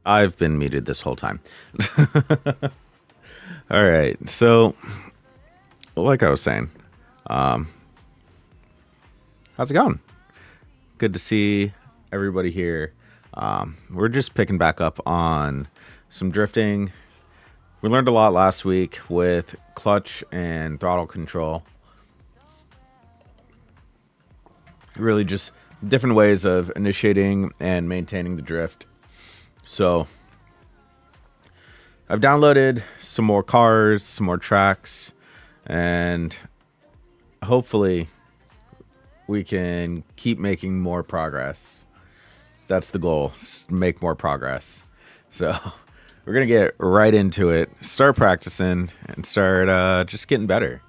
I've been muted this whole time. All right. So, like I was saying, how's it going? Good to see everybody here. We're just picking back up on some drifting. We learned a lot last week with clutch and throttle control. Really just different ways of initiating and maintaining the drift. So I've downloaded some more cars, some more tracks, and hopefully we can keep making more progress. That's the goal, make more progress. So we're going to get right into it, start practicing, and start just getting better.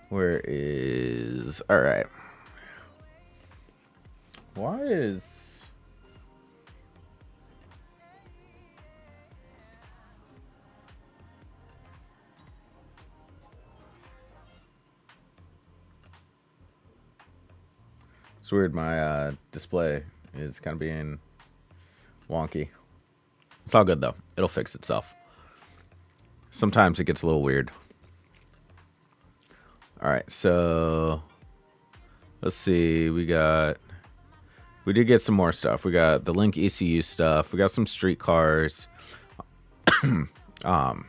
Where is... All right. Why is... It's weird, my display is kind of being wonky. It's all good, though. It'll fix itself. Sometimes it gets a little weird. All right, so let's see. We did get some more stuff. We got the Link ECU stuff. We got some street cars. I'm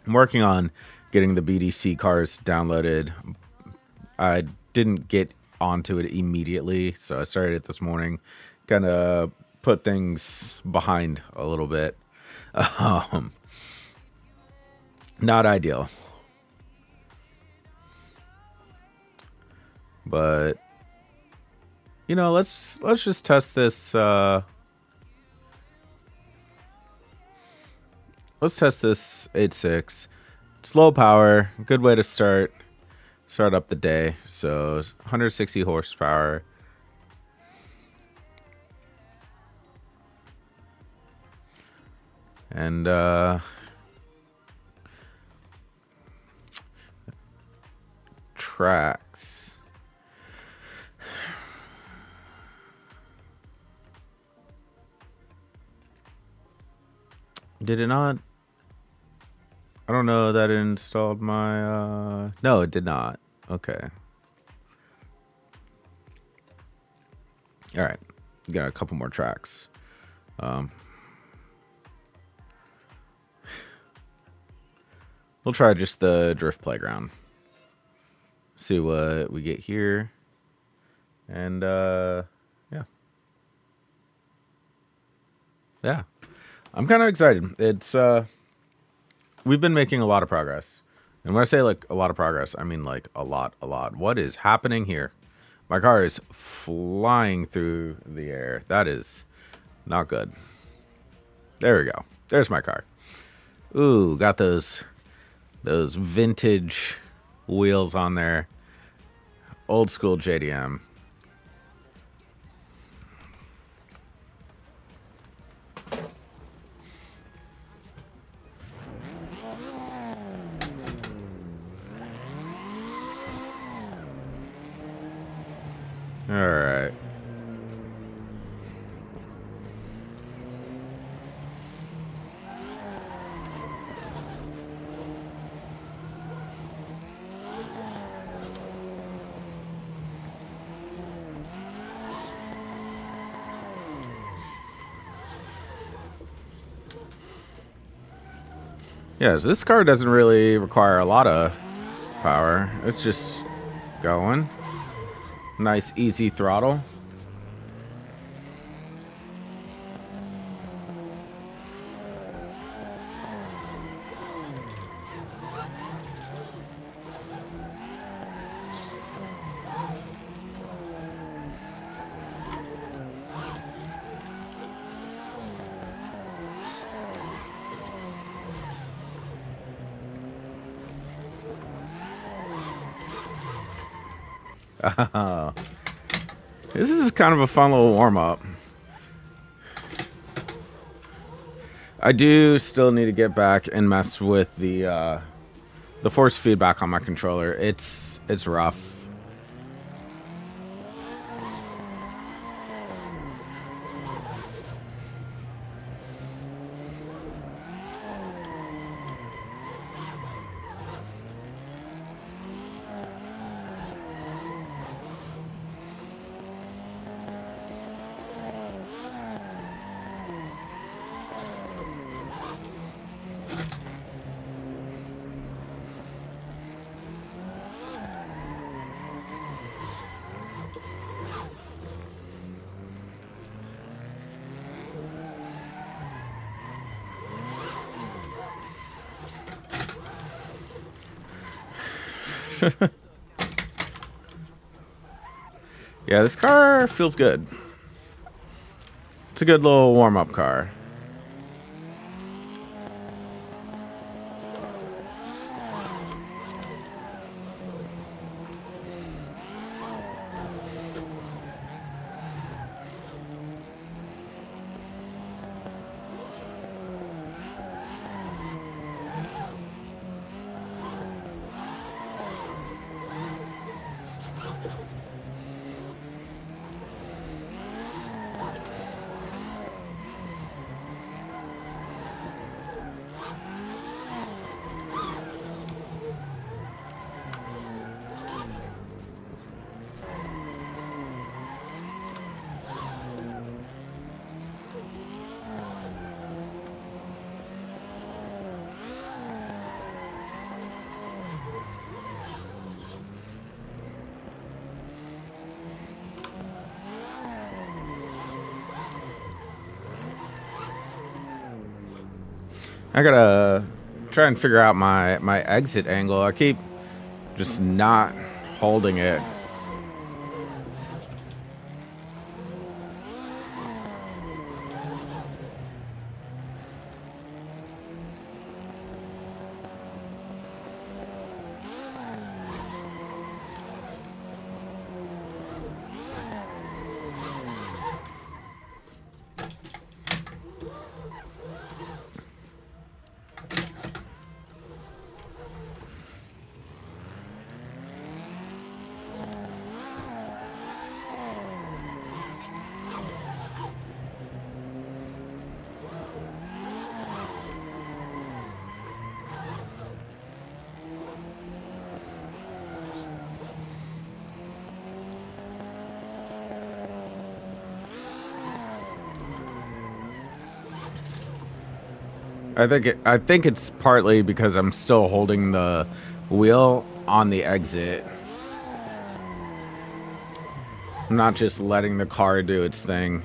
working on getting the BDC cars downloaded. I didn't get onto it immediately, so I started it this morning. Kind of put things behind a little bit. Not ideal. But you know, let's just test this. Let's test this 8.6. It's low power, good way to start up the day. So 160 horsepower. And tracks. Did it not? I don't know that it installed my... No, it did not. Okay. All right. Got a couple more tracks. We'll try just the drift playground. See what we get here. And, yeah. Yeah. I'm kind of excited. It's we've been making a lot of progress. And when I say like a lot of progress, I mean like a lot. What is happening here? My car is flying through the air. That is not good. There we go. There's my car. Ooh, got those vintage wheels on there. Old school JDM. All right. Yeah, so this car doesn't really require a lot of power. It's just going. Nice, easy throttle. This is kind of a fun little warm-up. I do still need to get back and mess with the The force feedback on my controller, it's rough. Yeah, this car feels good. It's a good little warm-up car. I gotta try and figure out my exit angle. I keep just not holding it. I think it's partly because I'm still holding the wheel on the exit. I'm not just letting the car do its thing.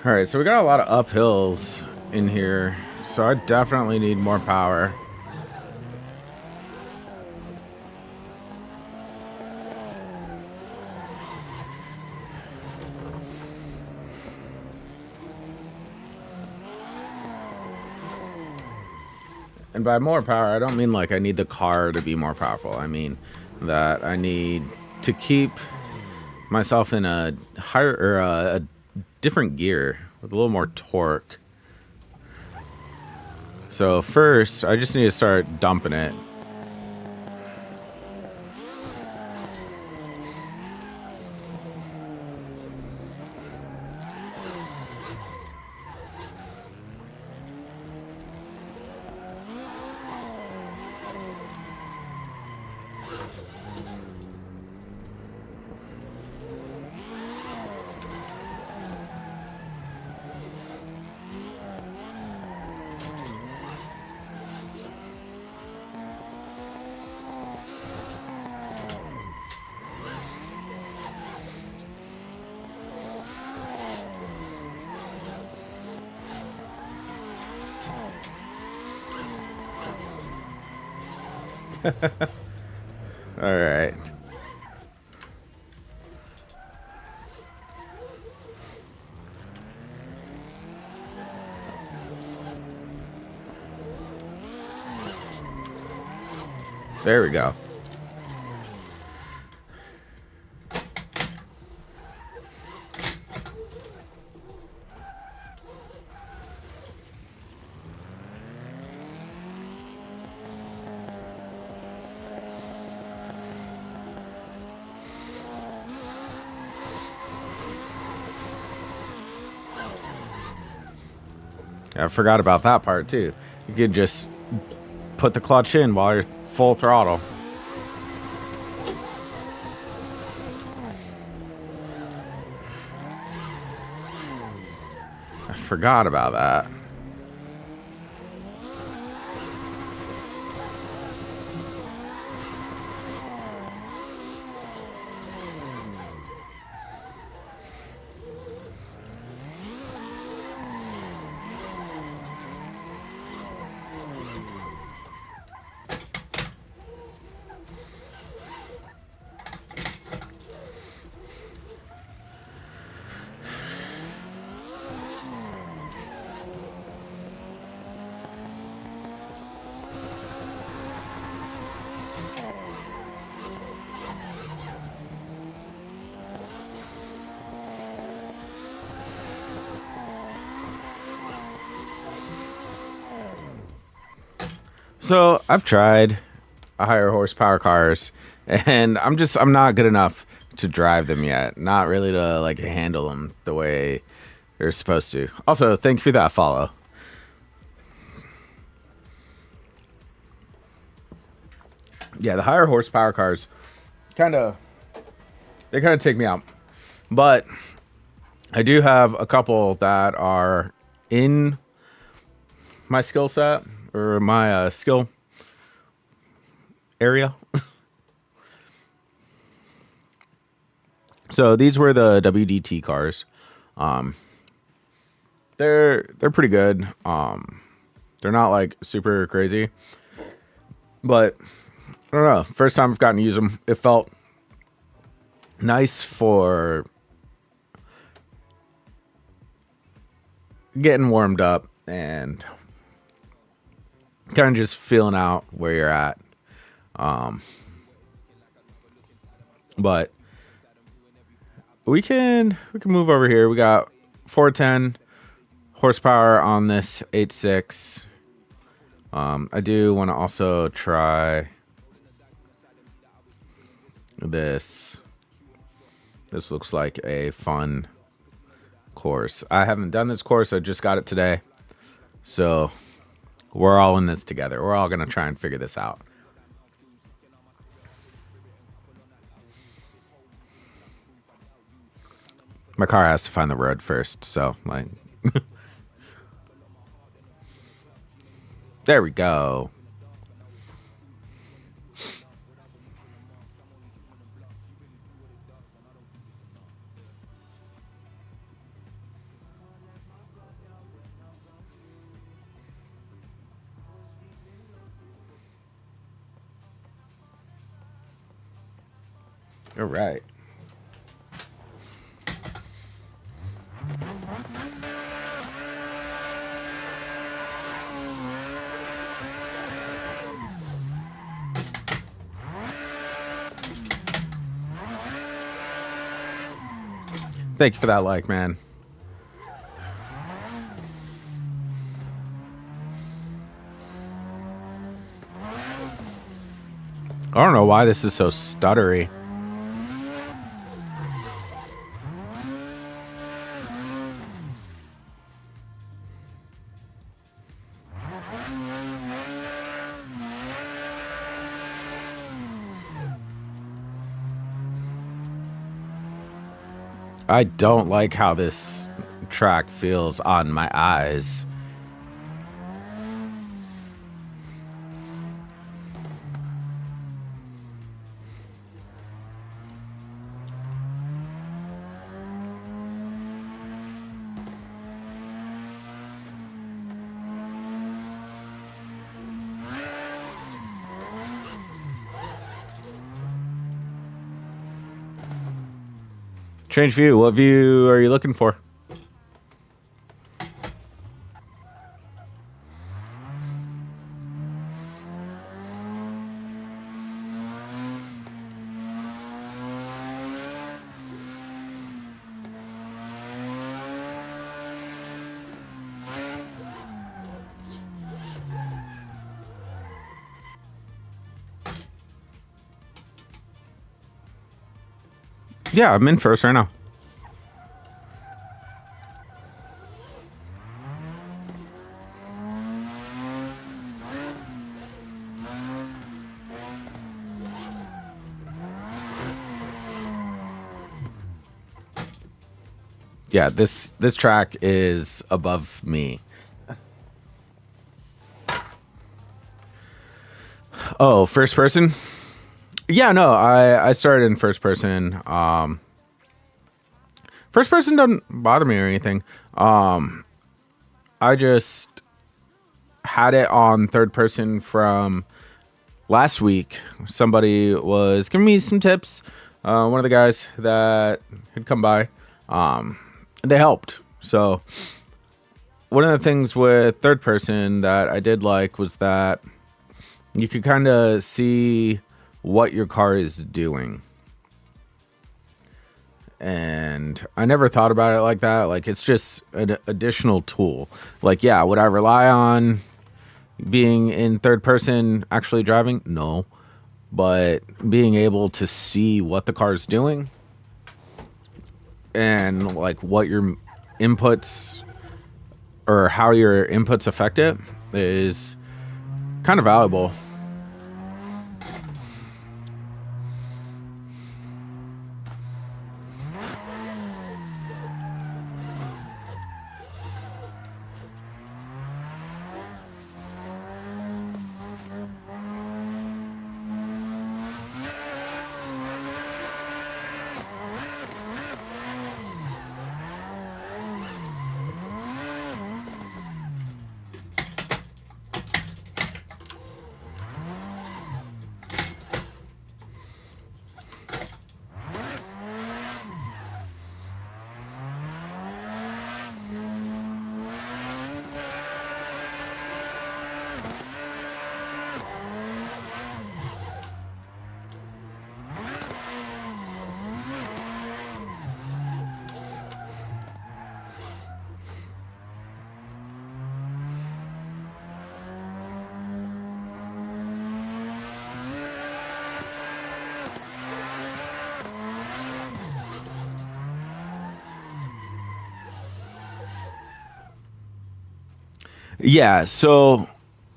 All right, so we got a lot of uphills in here, so I definitely need more power. And by more power, I don't mean like I need the car to be more powerful. I mean that I need to keep myself in a higher or a different gear with a little more torque. So first, I just need to start dumping it. All right. There we go. I forgot about that part too. You could just put the clutch in while you're full throttle. I forgot about that. So I've tried higher horsepower cars, and I'm not good enough to drive them yet. Not really to like handle them the way they're supposed to. Also, thank you for that follow. Yeah, the higher horsepower cars kind of take me out, but I do have a couple that are in my skill set or my skill area. So these were the WDT cars. They're pretty good. They're not like super crazy, but I don't know. First time I've gotten to use them, it felt nice for getting warmed up and kind of just feeling out where you're at. But we can move over here. We got 410 horsepower on this 8.6. I do want to also try this. This looks like a fun course. I haven't done this course. I just got it today. So we're all in this together. We're all going to try and figure this out. My car has to find the road first. So, like, there we go. All right. Thank you for that like, man. I don't know why this is so stuttery. I don't like how this track feels on my eyes. Change view. What view are you looking for? Yeah, I'm in first right now. Yeah, this track is above me. Oh, first person? Yeah, no, I started in first person. First person doesn't bother me or anything. I just had it on third person from last week. Somebody was giving me some tips. One of the guys that had come by, they helped. So one of the things with third person that I did like was that you could kind of see what your car is doing. And I never thought about it like that. Like, it's just an additional tool. Like, yeah, would I rely on being in third person actually driving? No. But being able to see what the car is doing and like what your inputs or how your inputs affect it is kind of valuable. Yeah, so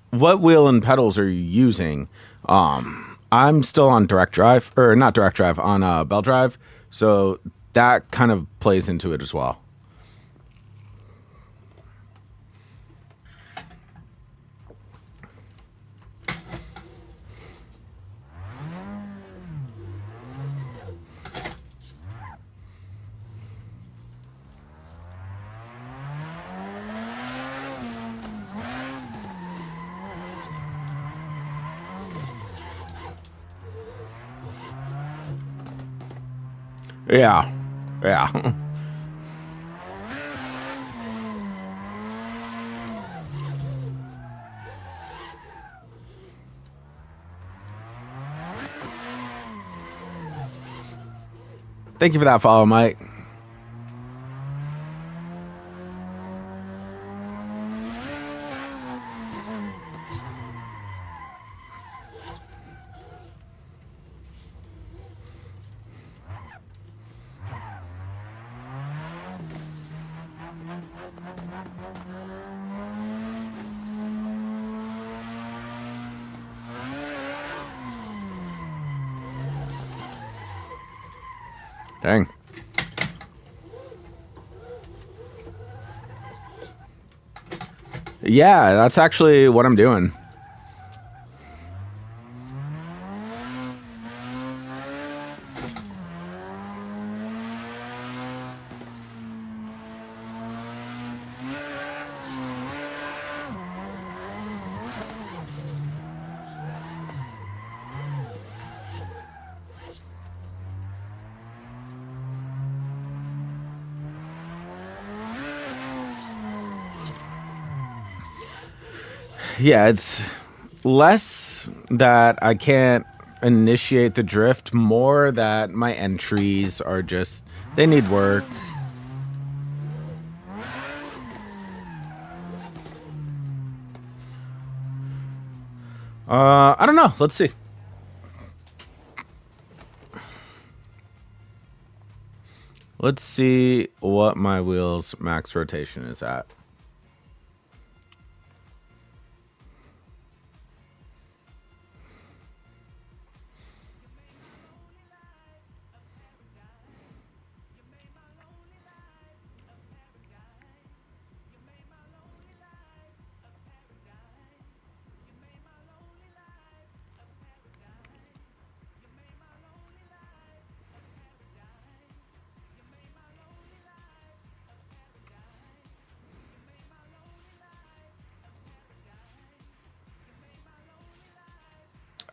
what wheel and pedals are you using? I'm still on direct drive, or not direct drive, on belt drive, so that kind of plays into it as well. Yeah, yeah. Thank you for that follow, Mike. Dang. Yeah, that's actually what I'm doing. Yeah, it's less that I can't initiate the drift, more that my entries are just, they need work. I don't know. Let's see. Let's see what my wheel's max rotation is at.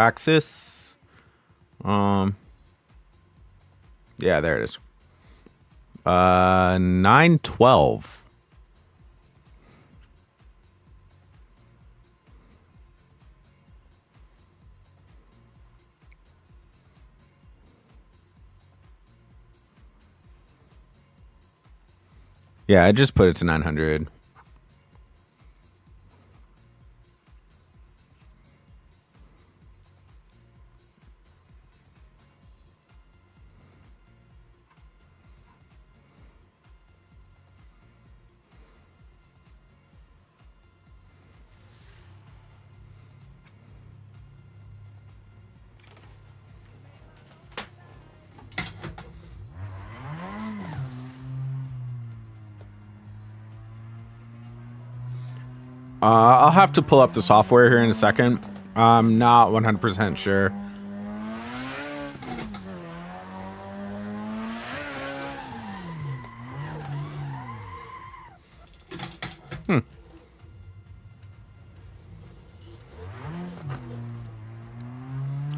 Axis. Yeah, there it is. 912. Yeah, I just put it to 900. I'll have to pull up the software here in a second. I'm not 100% sure. I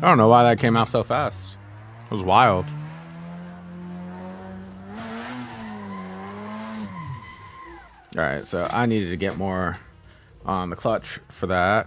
don't know why that came out so fast. It was wild. All right, so I needed to get more on the clutch for that.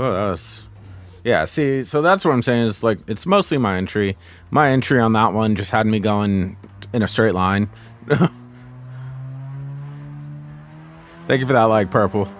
Oh, that was... Yeah, see, so that's what I'm saying is, like, it's mostly my entry. My entry on that one just had me going in a straight line. Thank you for that, like, purple.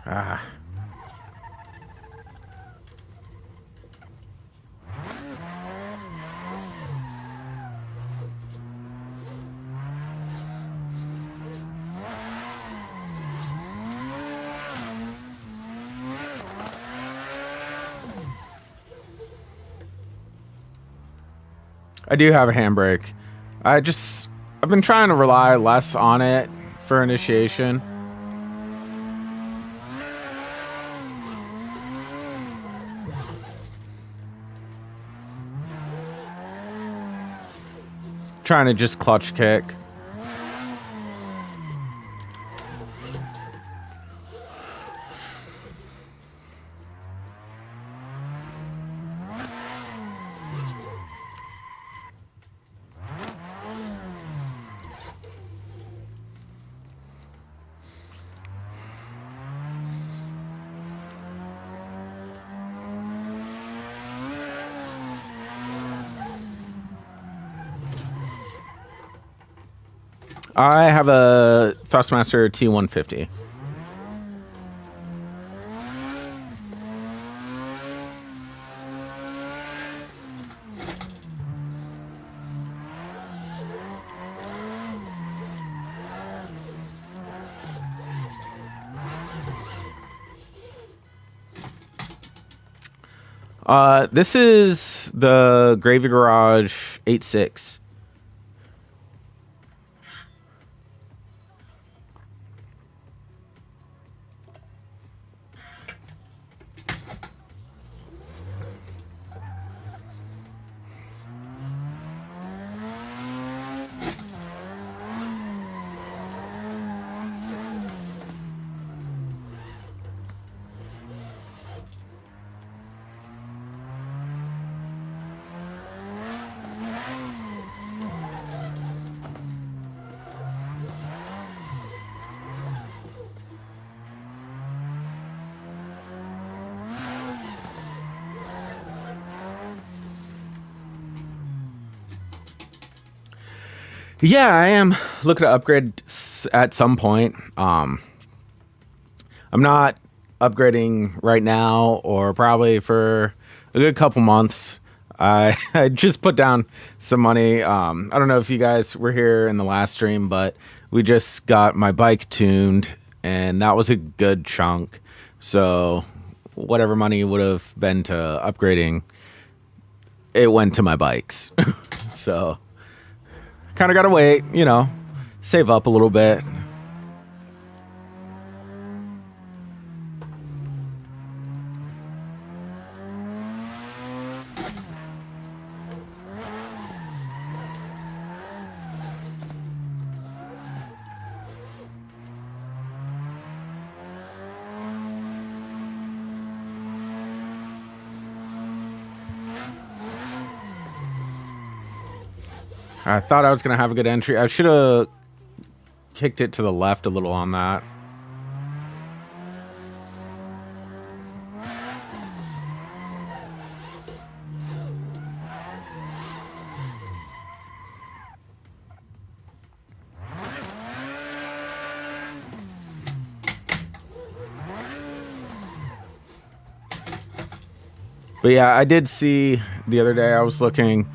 Ah. I do have a handbrake. I've been trying to rely less on it for initiation. Trying to just clutch kick. I have a Thrustmaster T150. This is the Gravy Garage 8.6. Yeah, I am looking to upgrade at some point. I'm not upgrading right now or probably for a good couple months. I just put down some money. I don't know if you guys were here in the last stream, but we just got my bike tuned, and that was a good chunk. So whatever money would have been to upgrading, it went to my bikes. So kind of got to wait, save up a little bit. I thought I was going to have a good entry. I should have kicked it to the left a little on that. But yeah, I did see the other day, I was looking,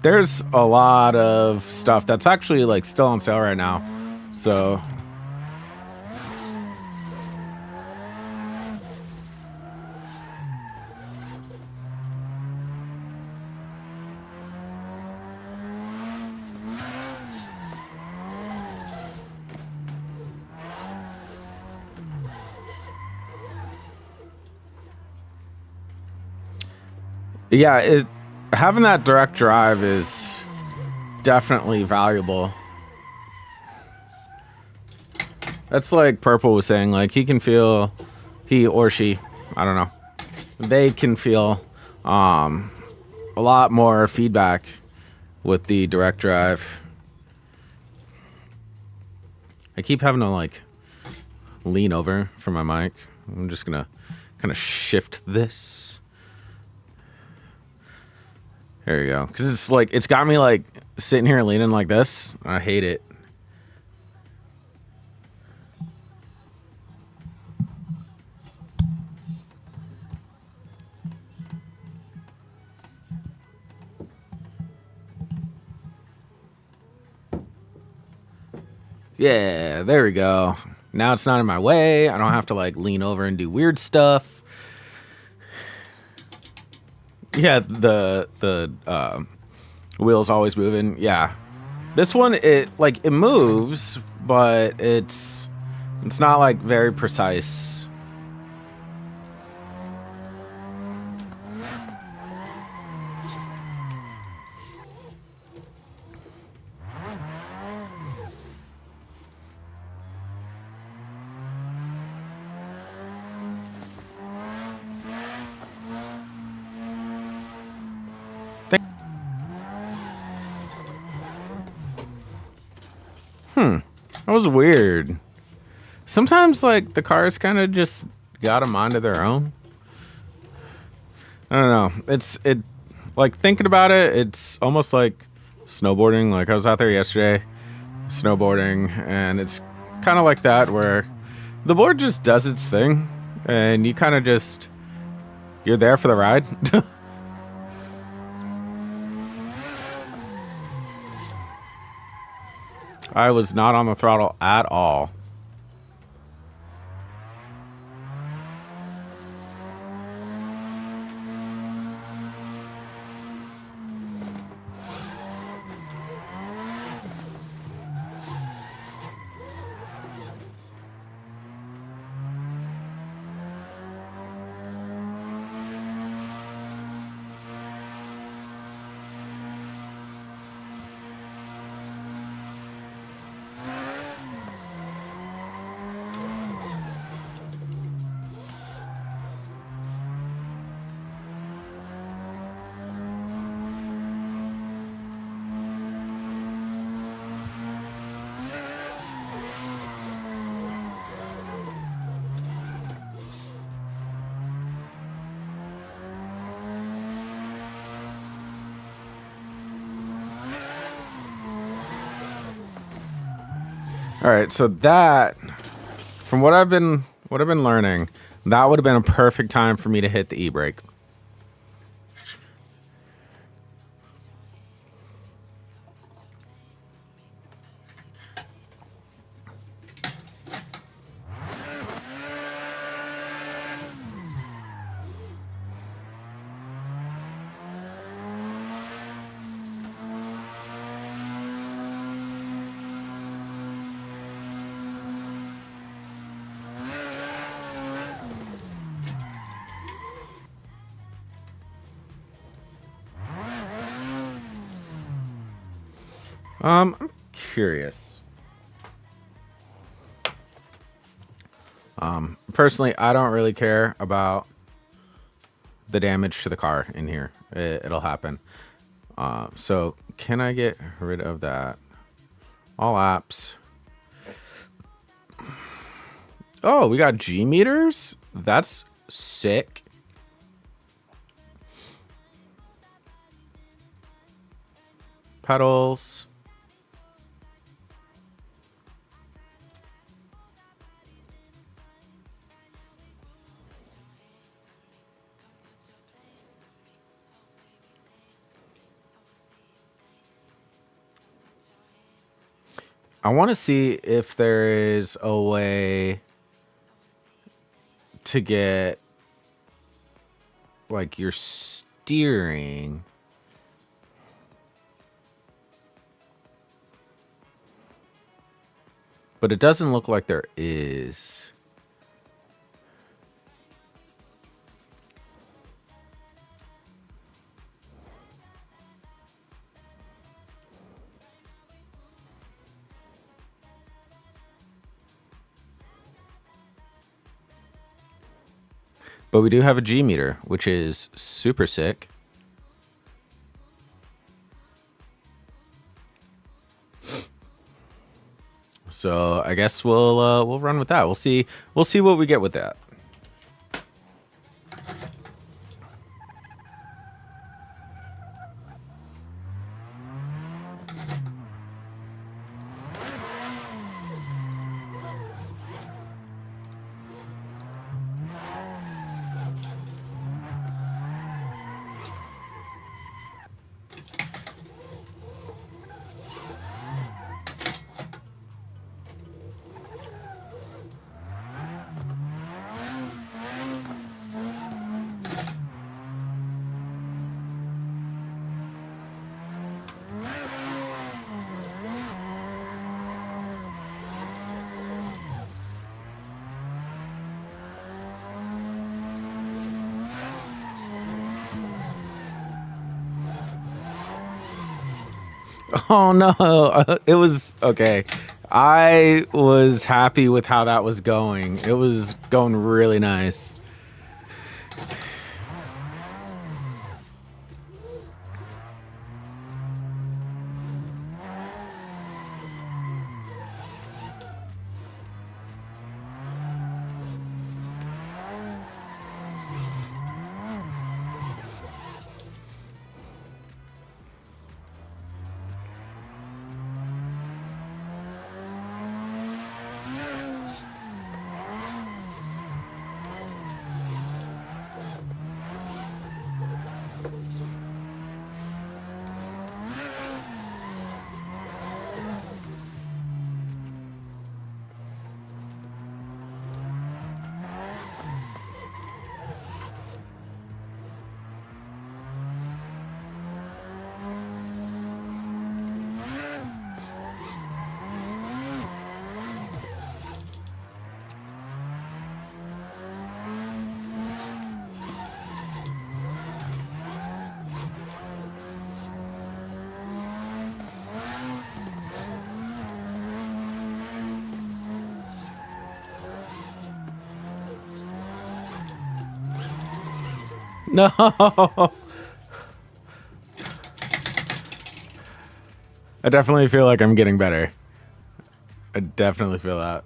there's a lot of stuff that's actually like still on sale right now. So yeah, having that direct drive is definitely valuable. That's like Purple was saying, like he or she, I don't know, they can feel a lot more feedback with the direct drive. I keep having to like lean over for my mic. I'm just gonna kind of shift this. There you go. Because it's like, it's got me like sitting here leaning like this. I hate it. Yeah, there we go. Now it's not in my way. I don't have to like lean over and do weird stuff. Yeah, the wheel's always moving. Yeah. This one, it moves, but it's not like very precise. That was weird. Sometimes, like, the cars kind of just got a mind of their own. I don't know. Like, thinking about it, it's almost like snowboarding. Like, I was out there yesterday, snowboarding, and it's kind of like that where the board just does its thing, and you kind of just you're there for the ride. I was not on the throttle at all. All right, so that, from what I've been learning, that would have been a perfect time for me to hit the e-brake. I'm curious. Personally, I don't really care about the damage to the car in here. It'll happen. So can I get rid of that? All apps. Oh, we got G meters? That's sick. Pedals. I want to see if there is a way to get like your steering. But it doesn't look like there is. But we do have a G meter, which is super sick. So I guess we'll run with that. We'll see what we get with that. Oh no, it was okay. I was happy with how that was going. It was going really nice. No. I definitely feel like I'm getting better. I definitely feel that.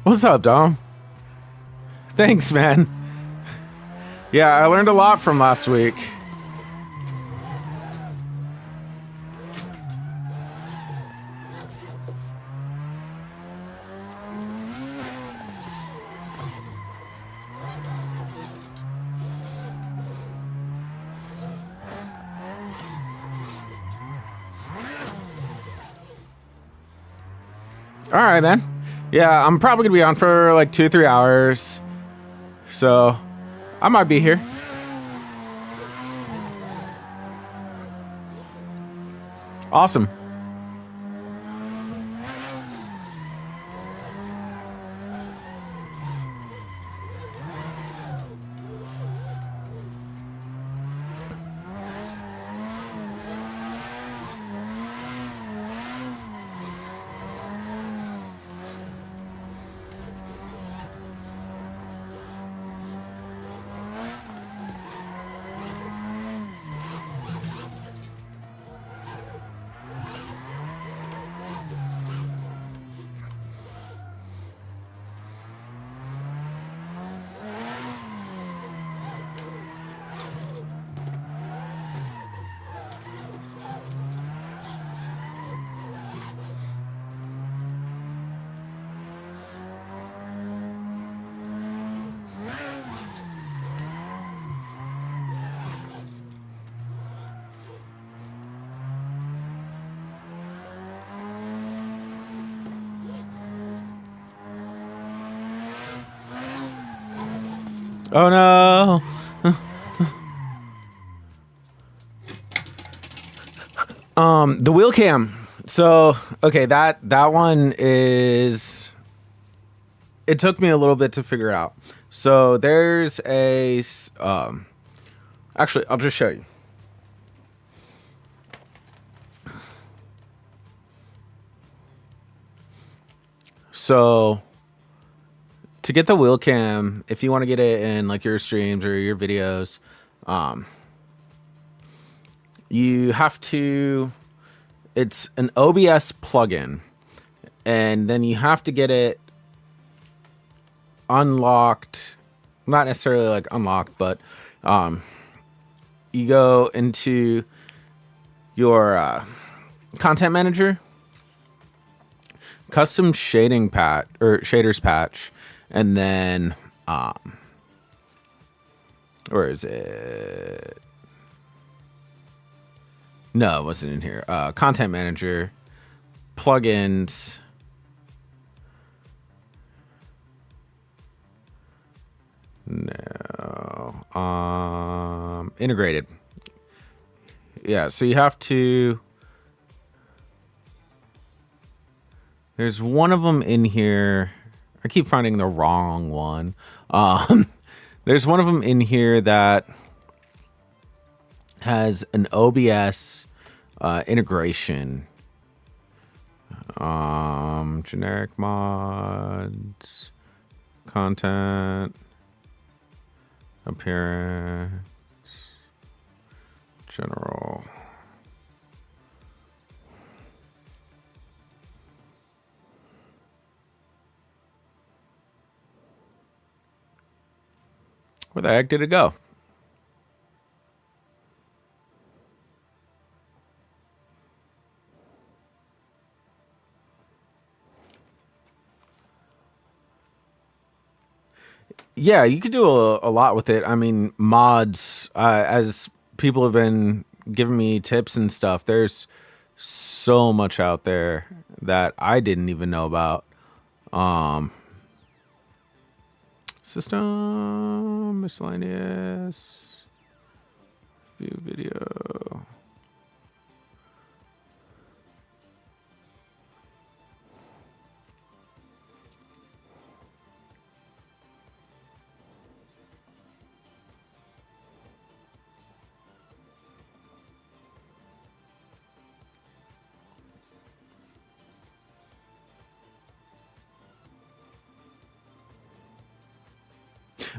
What's up, Dom? Thanks, man. Yeah, I learned a lot from last week. All right, man. Yeah, I'm probably gonna be on for like 2-3 hours. So I might be here. Awesome. Oh no. The wheel cam. So, okay, that one is, it took me a little bit to figure out. So, there's a actually, I'll just show you. So, to get the wheel cam, if you want to get it in like your streams or your videos, you have to, it's an OBS plugin, and then you have to get it unlocked, not necessarily like unlocked, but you go into your content manager, custom shading patch or shaders patch, and then where is it? No, it wasn't in here. Content manager, plugins. No. Integrated. Yeah, so you have to, there's one of them in here. I keep finding the wrong one. There's one of them in here that has an OBS integration. Generic mods, content, appearance, general. Where the heck did it go? Yeah, you could do a lot with it. I mean, mods, as people have been giving me tips and stuff, there's so much out there that I didn't even know about. System, miscellaneous, view video.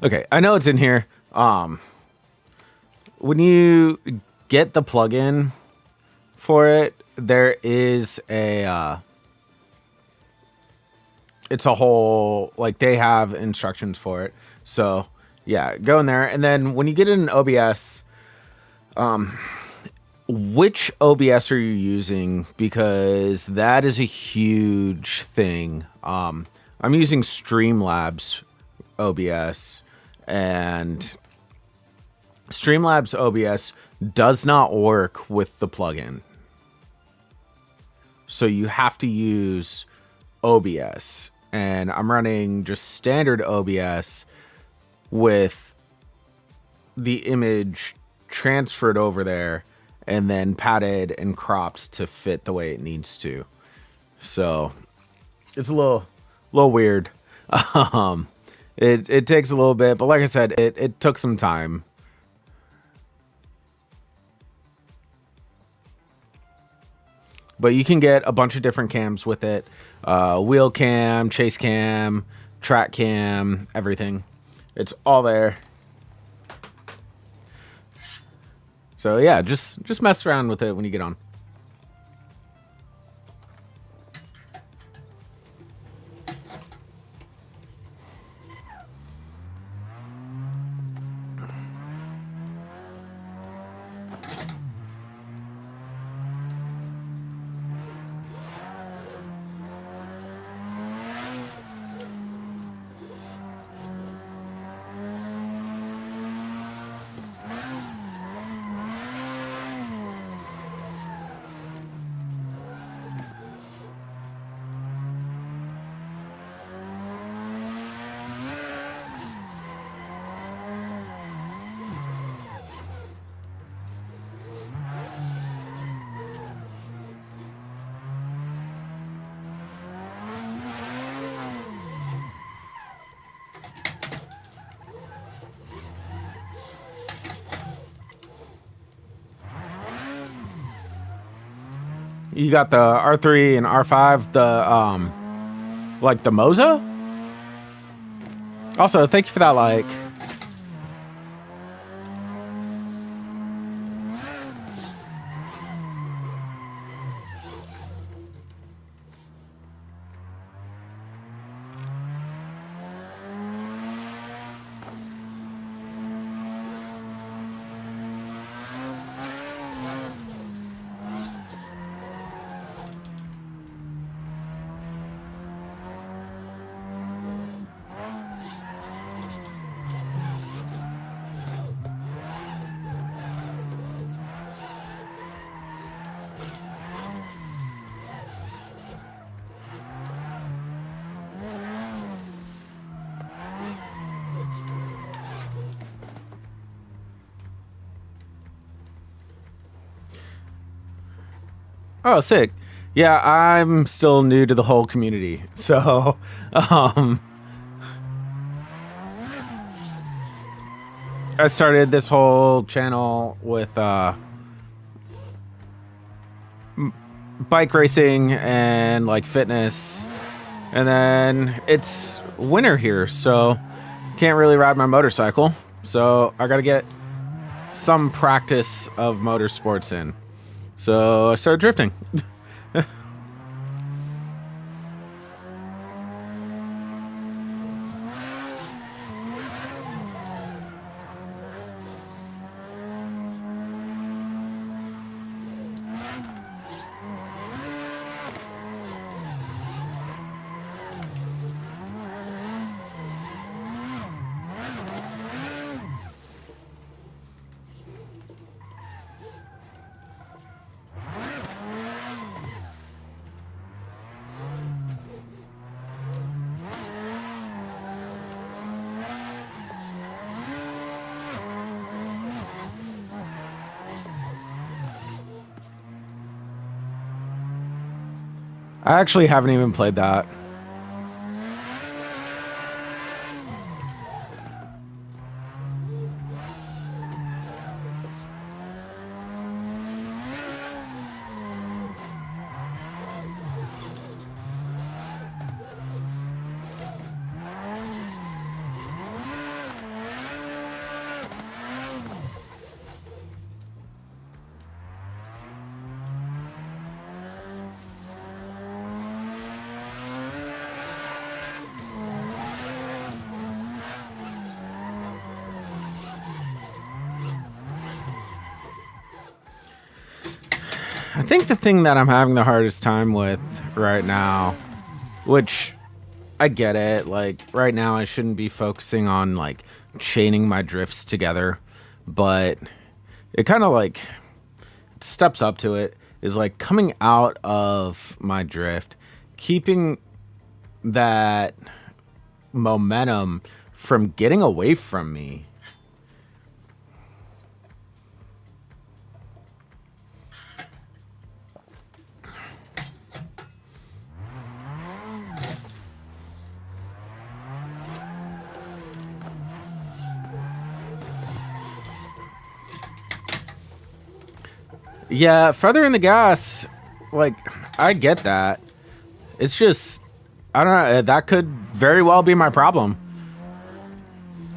Okay, I know it's in here. When you get the plugin for it, there is a it's a whole, like, they have instructions for it. So yeah, go in there, and then when you get in OBS, which OBS are you using? Because that is a huge thing. I'm using Streamlabs OBS, and Streamlabs OBS does not work with the plugin. So you have to use OBS, and I'm running just standard OBS with the image transferred over there and then padded and cropped to fit the way it needs to. So it's a little weird. It takes a little bit, but like I said, it took some time. But you can get a bunch of different cams with it. Wheel cam, chase cam, track cam, everything. It's all there. So yeah, just mess around with it when you get on. You got the R3 and R5, the like the Moza. Also, thank you for that like. Oh, sick. Yeah, I'm still new to the whole community. So, I started this whole channel with bike racing and like fitness. And then it's winter here, so can't really ride my motorcycle. So I got to get some practice of motorsports in. So I started drifting. I actually haven't even played that. think the thing that I'm having the hardest time with right now, which I get it, like right now I shouldn't be focusing on like chaining my drifts together, but it kind of like steps up to it, is like coming out of my drift, keeping that momentum from getting away from me. Yeah, feathering the gas, like, I get that. It's just, I don't know, that could very well be my problem.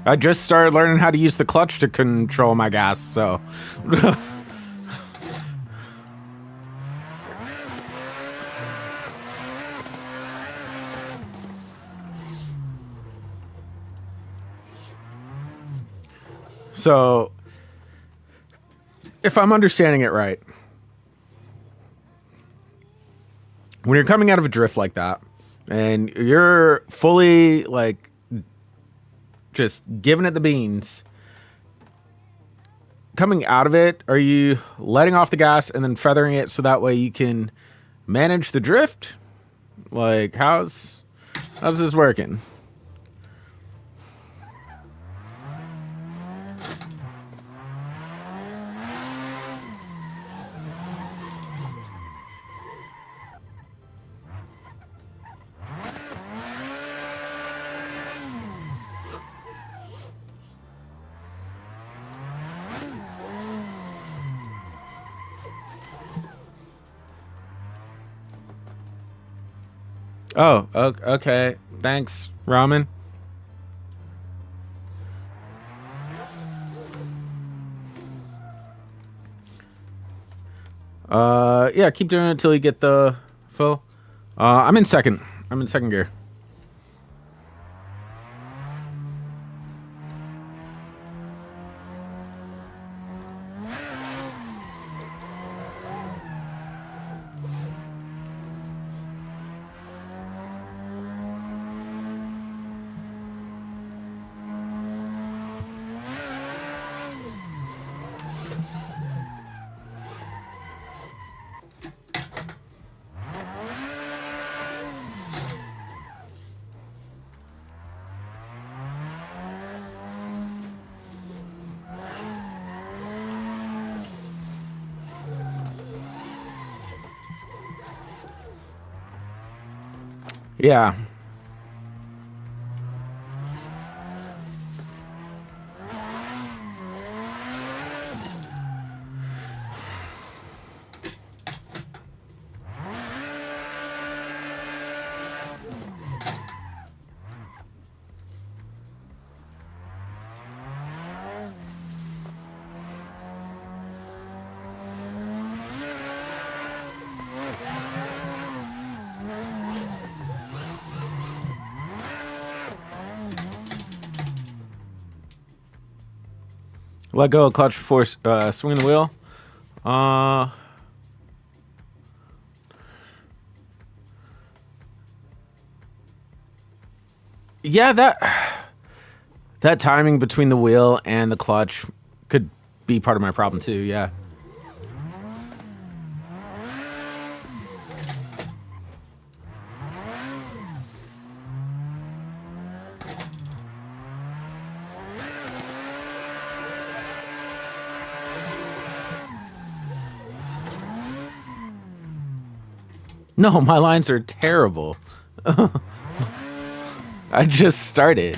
I just started learning how to use the clutch to control my gas, so. So, if I'm understanding it right, when you're coming out of a drift like that, and you're fully, like, just giving it the beans, coming out of it, are you letting off the gas and then feathering it so that way you can manage the drift? Like, how's this working? Oh, okay. Thanks, Ramen. Yeah, keep doing it until you get the full. I'm in second. I'm in second gear. Yeah. Let go of clutch before swinging the wheel. Yeah, that timing between the wheel and the clutch could be part of my problem too. Yeah. No, my lines are terrible. I just started.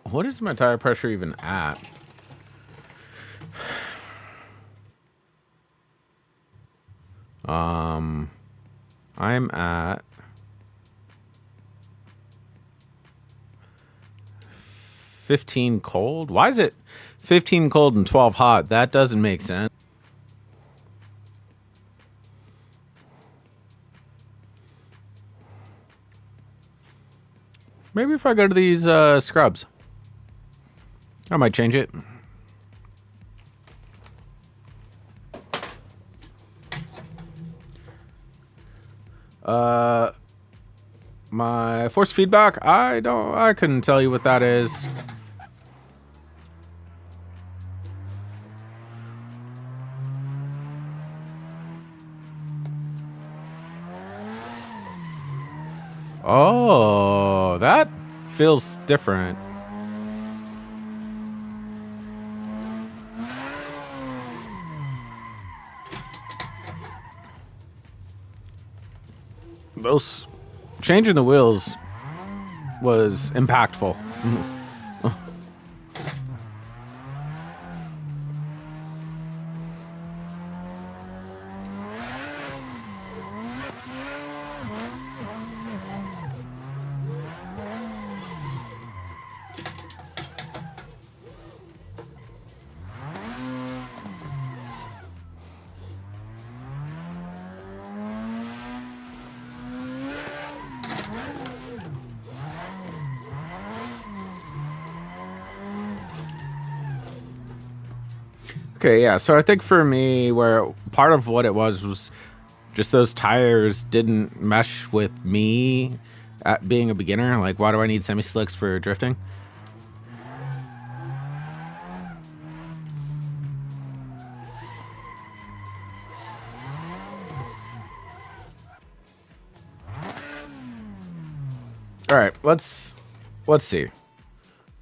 What is my tire pressure even at? I'm at 15 cold. Why is it 15 cold and 12 hot? That doesn't make sense. Maybe if I go to these scrubs, I might change it. My force feedback, I couldn't tell you what that is. Oh, that feels different. Those changing the wheels was impactful. Okay, yeah. So I think for me, where part of what it was just those tires didn't mesh with me at being a beginner. Like, why do I need semi slicks for drifting? All right, let's see.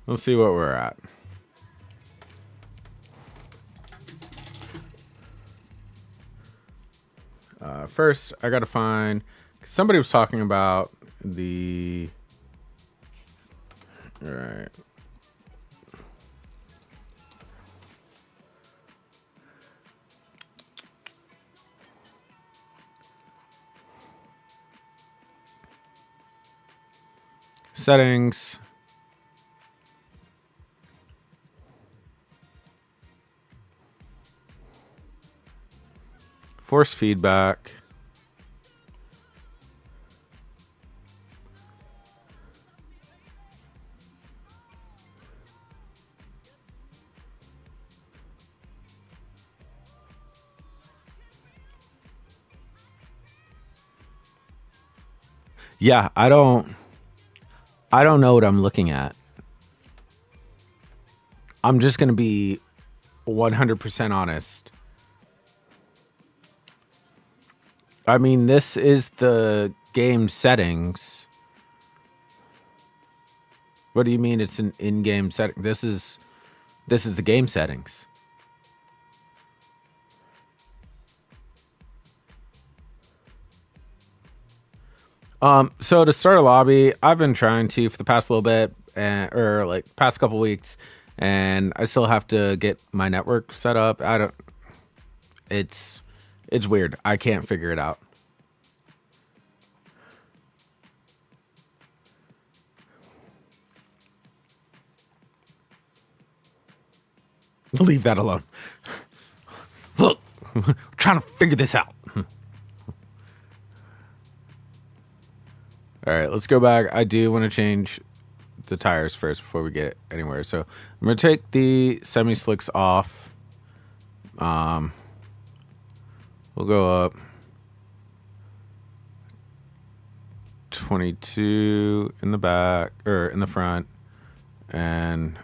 Let's see what we're at. First, I gotta find. Somebody was talking about the. All right. Settings. Force feedback. Yeah, I don't know what I'm looking at. I'm just going to be 100% honest. I mean, this is the game settings. What do you mean it's an in-game setting? This is the game settings. So to start a lobby, I've been trying to for the past little bit, or like past couple weeks, and I still have to get my network set up. It's weird. I can't figure it out. Leave that alone. Look, we're trying to figure this out. All right, let's go back. I do want to change the tires first before we get anywhere. So I'm going to take the semi-slicks off. We'll go up 22 in the back, or in the front, and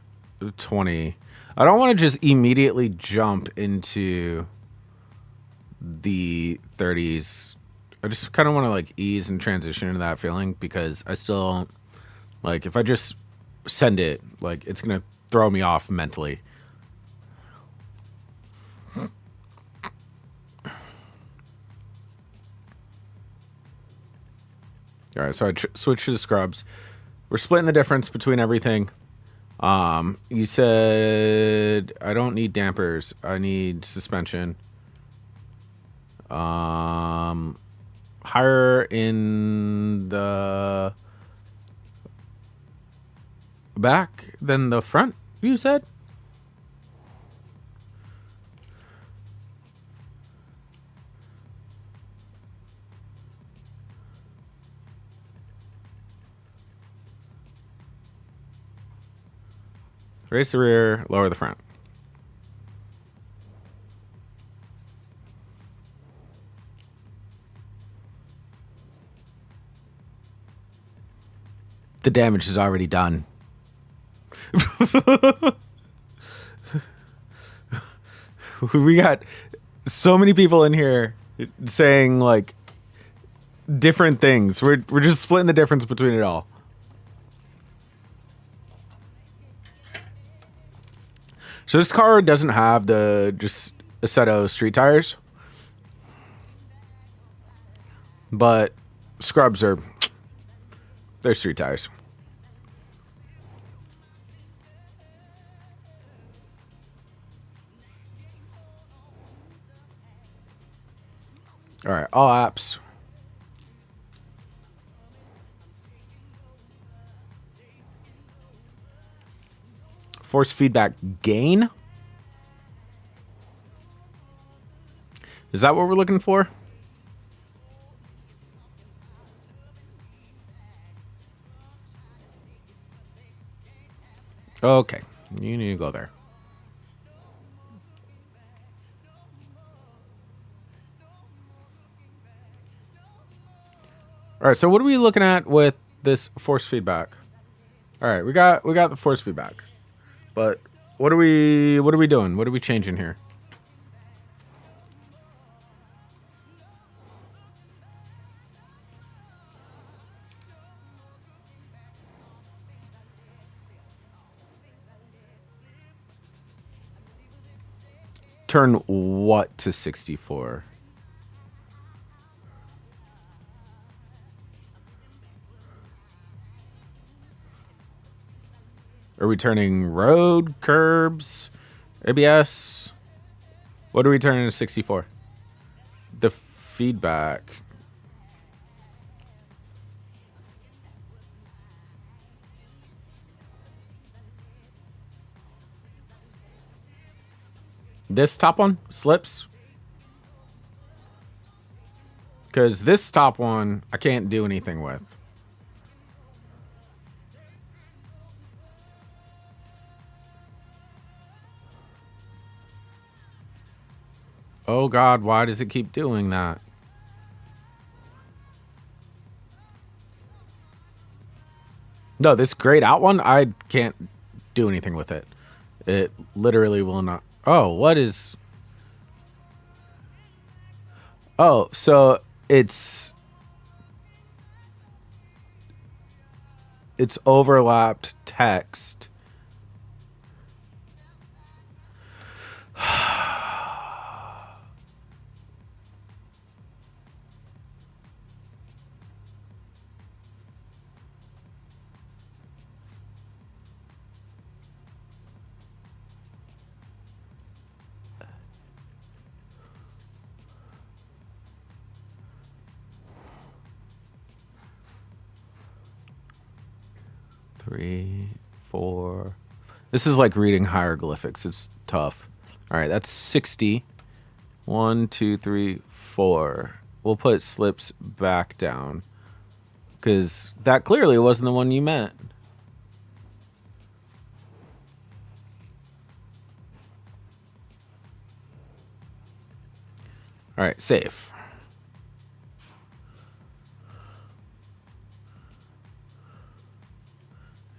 20. I don't want to just immediately jump into the 30s. I just kind of want to like ease and transition into that feeling, because I still don't, like, if I just send it, like, it's going to throw me off mentally. All right, so I switched to the scrubs. We're splitting the difference between everything. You said I don't need dampers. I need suspension. Higher in the back than the front, you said? Raise the rear, lower the front. The damage is already done. We got so many people in here saying like different things. We're just splitting the difference between it all. So this car doesn't have the just Assetto street tires, but scrubs are, they're street tires. All right, all apps. Force feedback gain. Is that what we're looking for? Okay, you need to go there. All right, so what are we looking at with this force feedback? All right, we got the force feedback. But what are we doing? What are we changing here? Turn what to 64? Are we turning road, curbs, ABS? What are we turning to 64? The feedback. This top one slips. Because this top one, I can't do anything with. Oh God, why does it keep doing that? No, this grayed out one, I can't do anything with it. It literally will not. Oh, what is... Oh, so it's overlapped text. Three, four. This is like reading hieroglyphics. It's tough. All right, that's 60. 1, 2, 3, 4. We'll put slips back down because that clearly wasn't the one you meant. All right, save.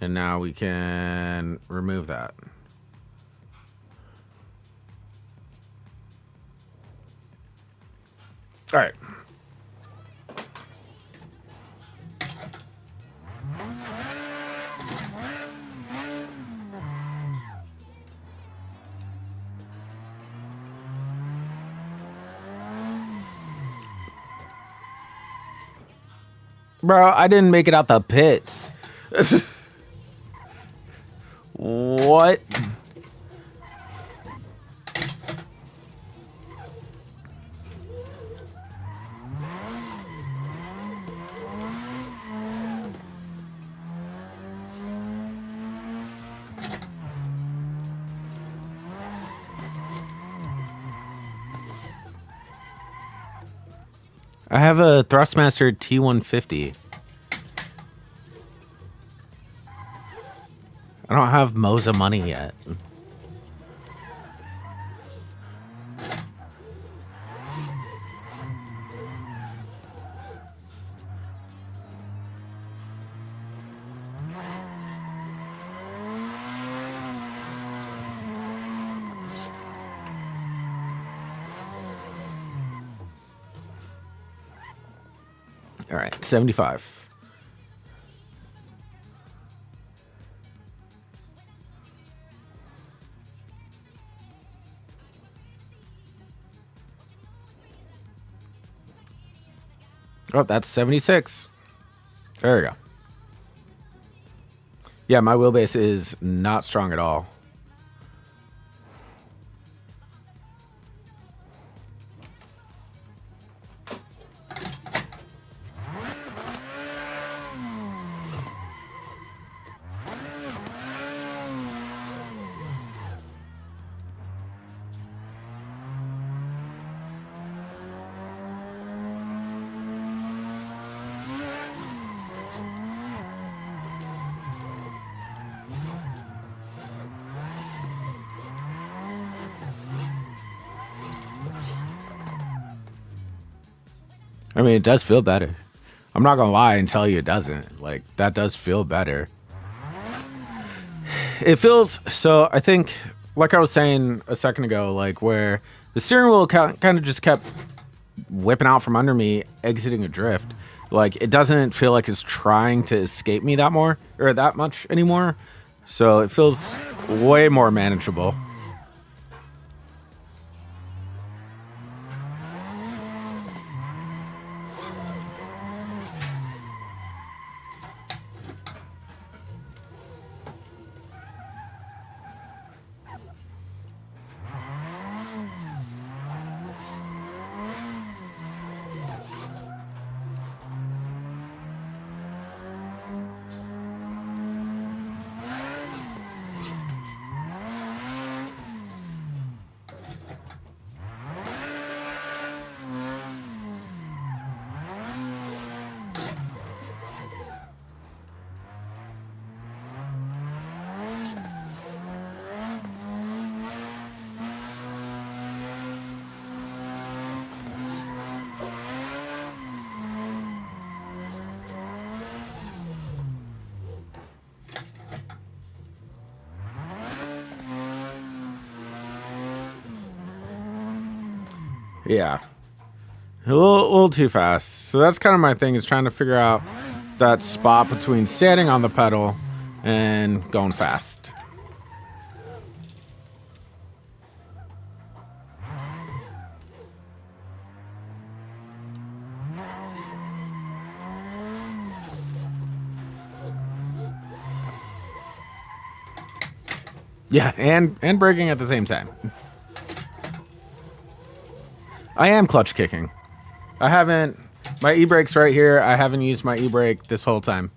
And now we can remove that. All right. Bro, I didn't make it out the pits. What? I have a Thrustmaster T150. I don't have Moza money yet. All right, 75. Oh, that's 76. There we go. Yeah, my wheelbase is not strong at all. I mean, it does feel better. I'm not gonna lie and tell you it doesn't. Like, that does feel better. It feels so. I think, like I was saying a second ago, like where the steering wheel kind of just kept whipping out from under me, exiting a drift. Like, it doesn't feel like it's trying to escape me that much anymore. So it feels way more manageable. Yeah. A little too fast. So that's kind of my thing, is trying to figure out that spot between standing on the pedal and going fast. Yeah, and braking at the same time. I am clutch kicking. I haven't... My e-brake's right here. I haven't used my e-brake this whole time.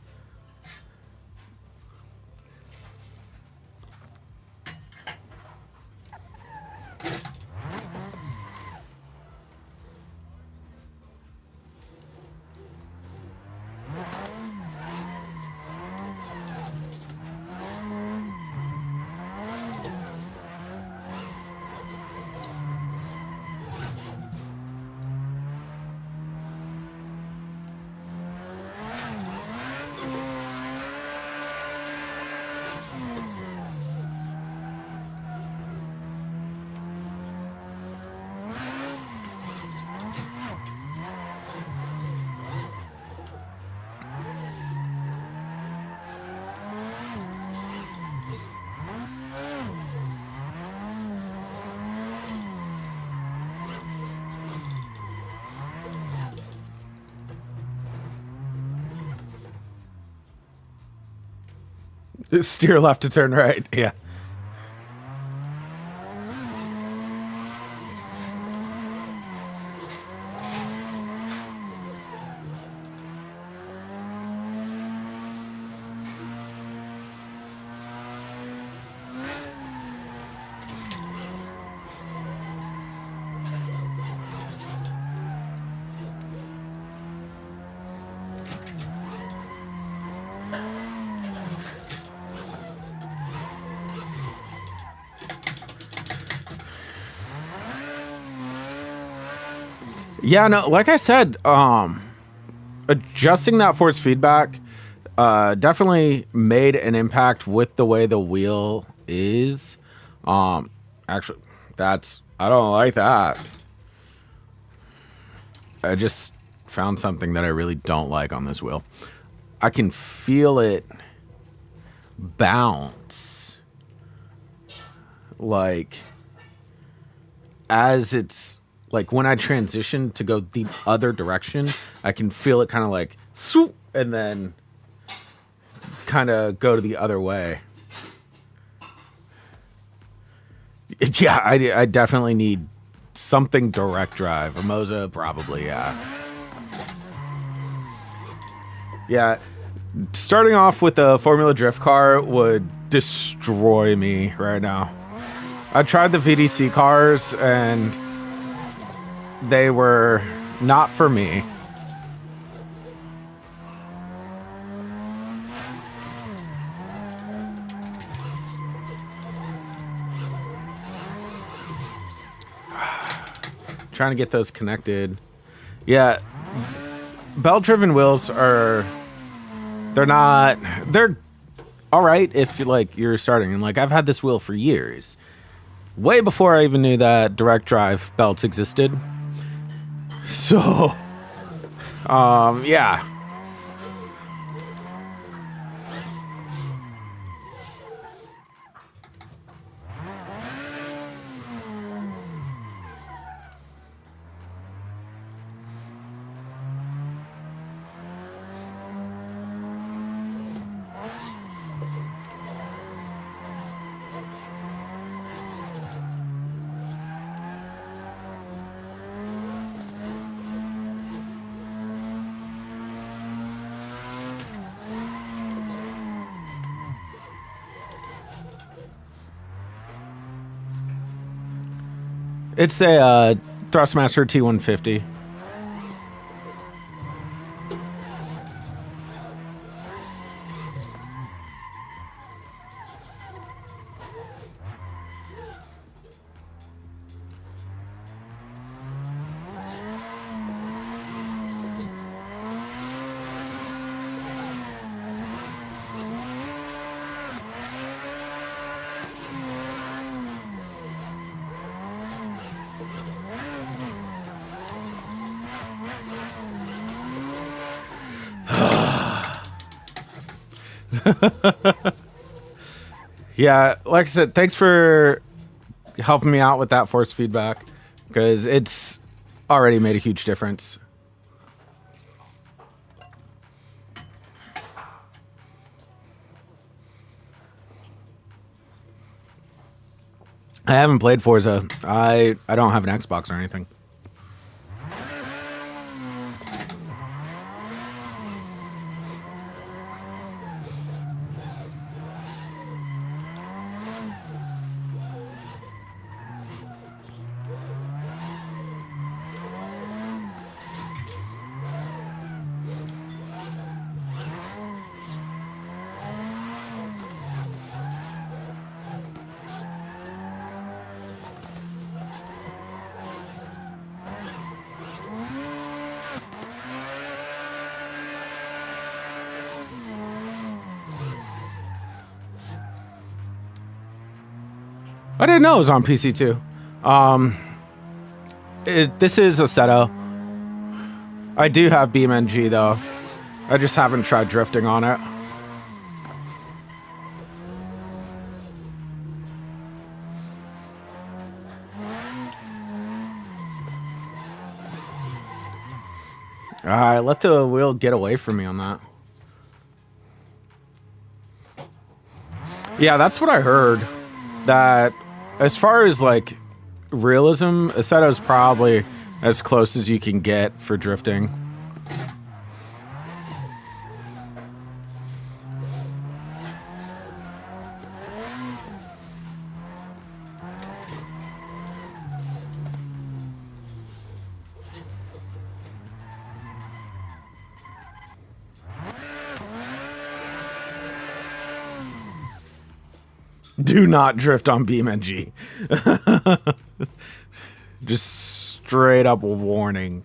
Steer left to turn right. Yeah. Yeah, no, like I said, adjusting that force feedback definitely made an impact with the way the wheel is. Actually, I don't like that. I just found something that I really don't like on this wheel. I can feel it bounce, like, as it's like when I transition to go the other direction, I can feel it kind of like swoop and then kind of go to the other way. Yeah, I definitely need something direct drive. A Moza, probably, yeah. Yeah, starting off with a Formula Drift car would destroy me right now. I tried the VDC cars, and they were not for me. Trying to get those connected. Yeah, belt-driven wheels they're all right if you're starting, and like I've had this wheel for years, way before I even knew that direct drive belts existed. So, yeah. It's a Thrustmaster T150. Yeah, like I said, thanks for helping me out with that force feedback, because it's already made a huge difference. I haven't played Forza. I don't have an Xbox or anything. I didn't know it was on PC too. This is a Assetto. I do have BeamNG though. I just haven't tried drifting on it. I let the wheel get away from me on that. Yeah, that's what I heard. That as far as like realism, Assetto's probably as close as you can get for drifting. Do not drift on BeamNG. Just straight up warning.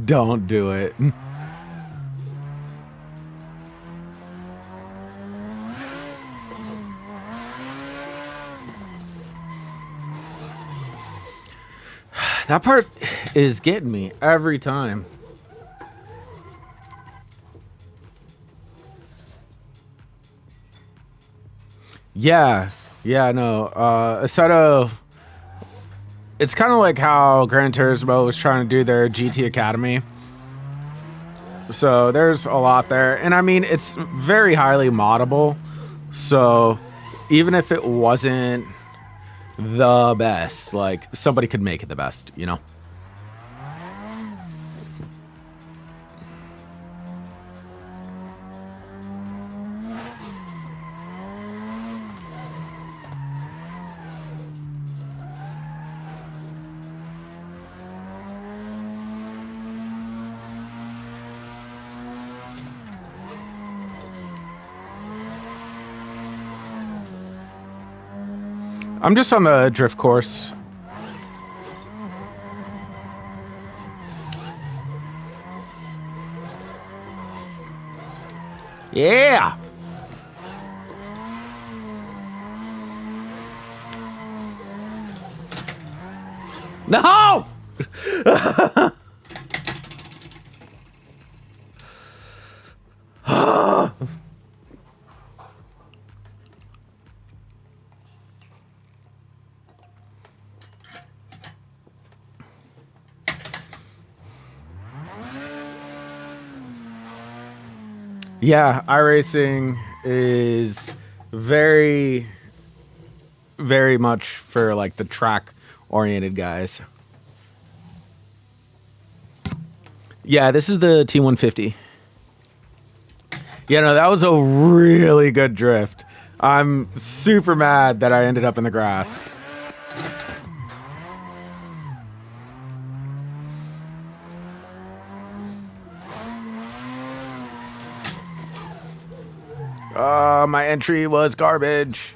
Don't do it. That part is getting me every time. Yeah, no. Assetto, it's kind of like how Gran Turismo was trying to do their GT Academy. So there's a lot there. And I mean, it's very highly moddable. So even if it wasn't the best, like, somebody could make it the best, you know? I'm just on the drift course. Yeah! No! Yeah, iRacing is very, very much for like the track-oriented guys. Yeah, this is the T150. Yeah, no, that was a really good drift. I'm super mad that I ended up in the grass. My entry was garbage.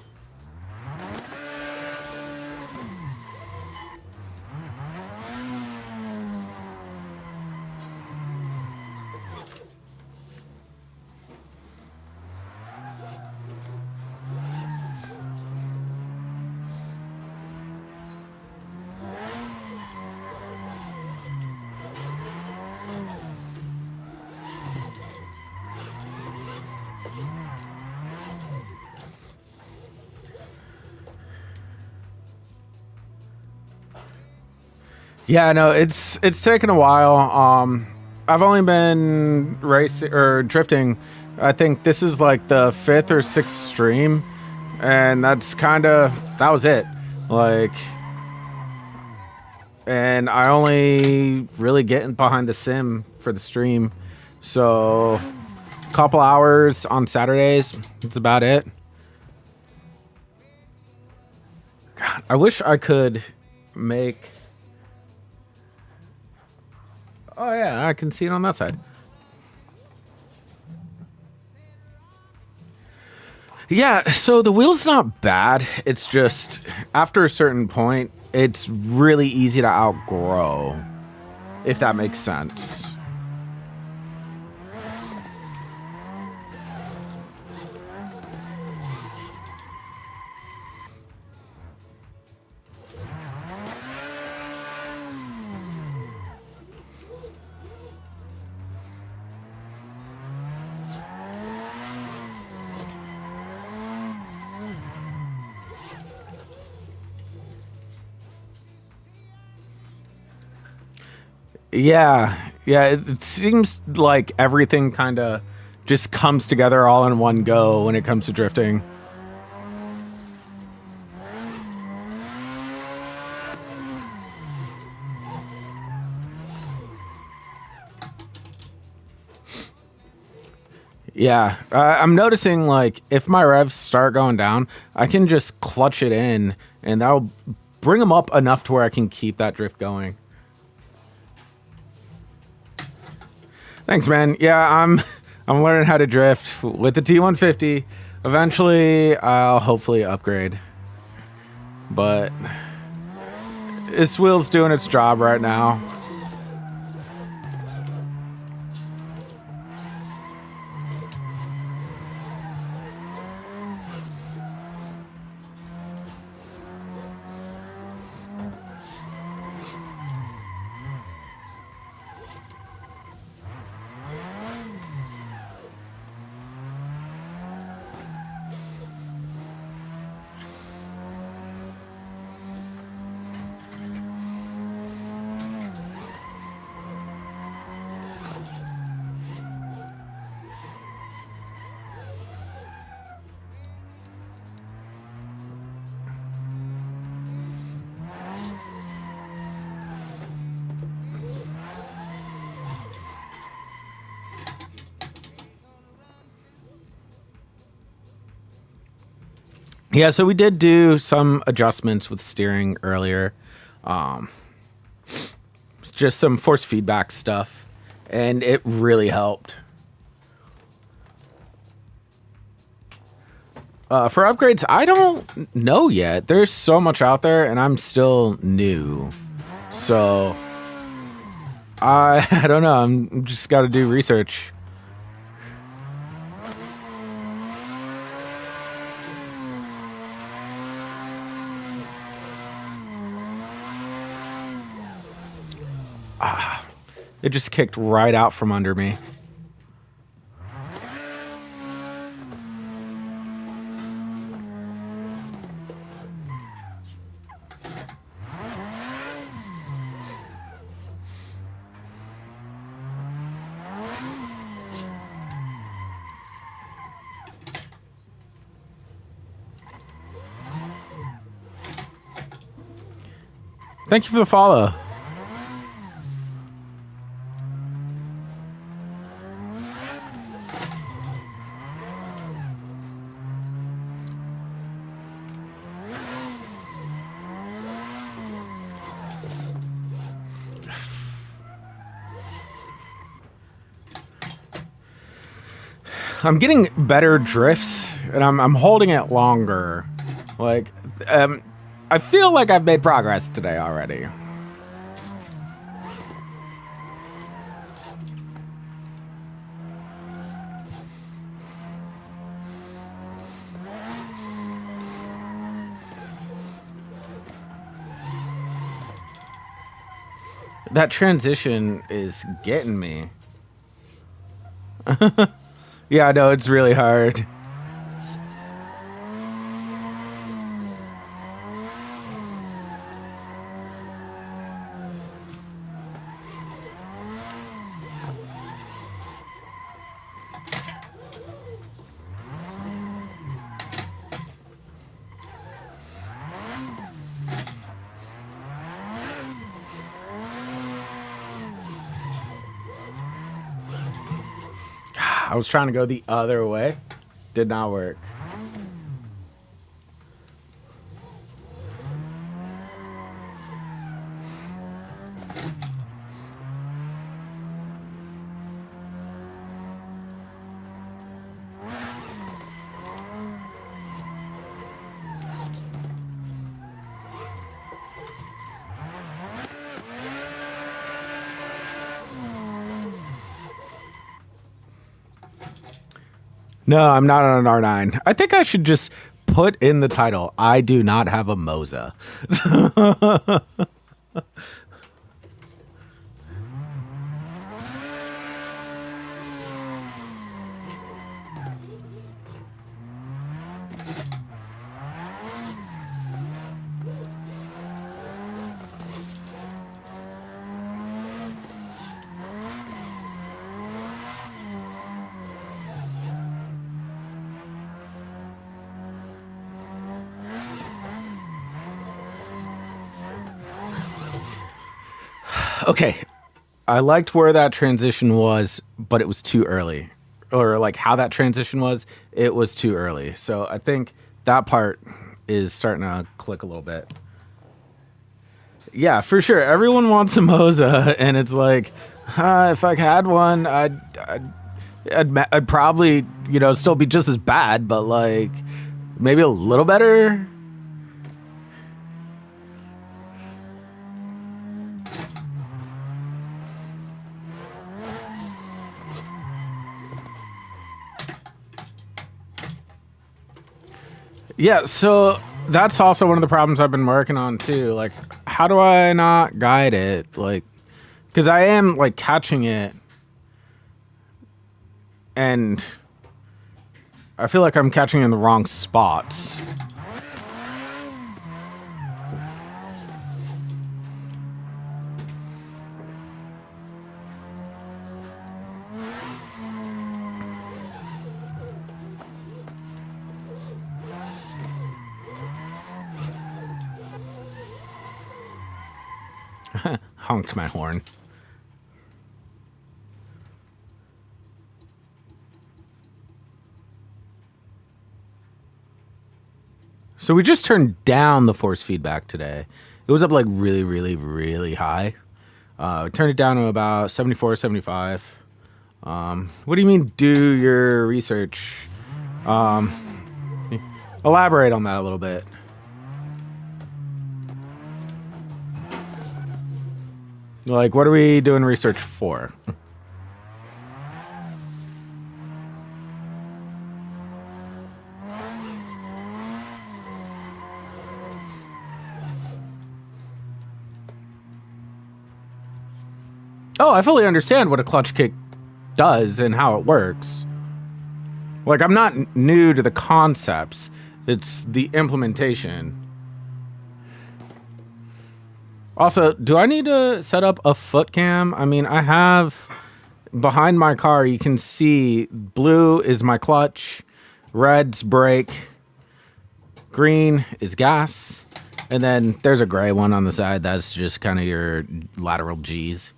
Yeah, no, it's taken a while. I've only been racing or drifting. I think this is like the 5th or 6th stream, and that was it. Like, and I only really get behind the sim for the stream, so a couple hours on Saturdays. That's about it. God, I wish I could make. Oh yeah, I can see it on that side. Yeah, so the wheel's not bad. It's just, after a certain point, it's really easy to outgrow, if that makes sense. Yeah, it seems like everything kind of just comes together all in one go when it comes to drifting. Yeah, I'm noticing, like, if my revs start going down, I can just clutch it in, and that'll bring them up enough to where I can keep that drift going. Thanks, man. Yeah, I'm learning how to drift with the T150. Eventually, I'll hopefully upgrade. But this wheel's doing its job right now. Yeah, so we did do some adjustments with steering earlier. Um, just some force feedback stuff, and it really helped. For upgrades, I don't know yet. There's so much out there, and I'm still new. So, I don't know. I'm just got to do research. It just kicked right out from under me. Thank you for the follow. I'm getting better drifts, and I'm holding it longer. Like, I feel like I've made progress today already. That transition is getting me. Yeah, I know, it's really hard. I was trying to go the other way. Did not work. No, I'm not on an R9. I think I should just put in the title, I do not have a Moza. Okay, I liked where that transition was, but it was too early. Or like how that transition was, it was too early. So I think that part is starting to click a little bit. Yeah, for sure. Everyone wants a Moza, and it's like, if I had one, I'd probably, still be just as bad, but like maybe a little better. Yeah, so that's also one of the problems I've been working on too. Like, how do I not guide it? Like, because I am like catching it, and I feel like I'm catching it in the wrong spots. Honked my horn. So we just turned down the force feedback today. It was up like really, really, really high. We turned it down to about 74, 75. What do you mean do your research? Elaborate on that a little bit. Like, what are we doing research for? Oh, I fully understand what a clutch kick does and how it works. Like, I'm not new to the concepts. It's the implementation. Also, do I need to set up a foot cam? I mean, I have behind my car, you can see blue is my clutch, red's brake, green is gas, and then there's a gray one on the side. That's just kind of your lateral G's.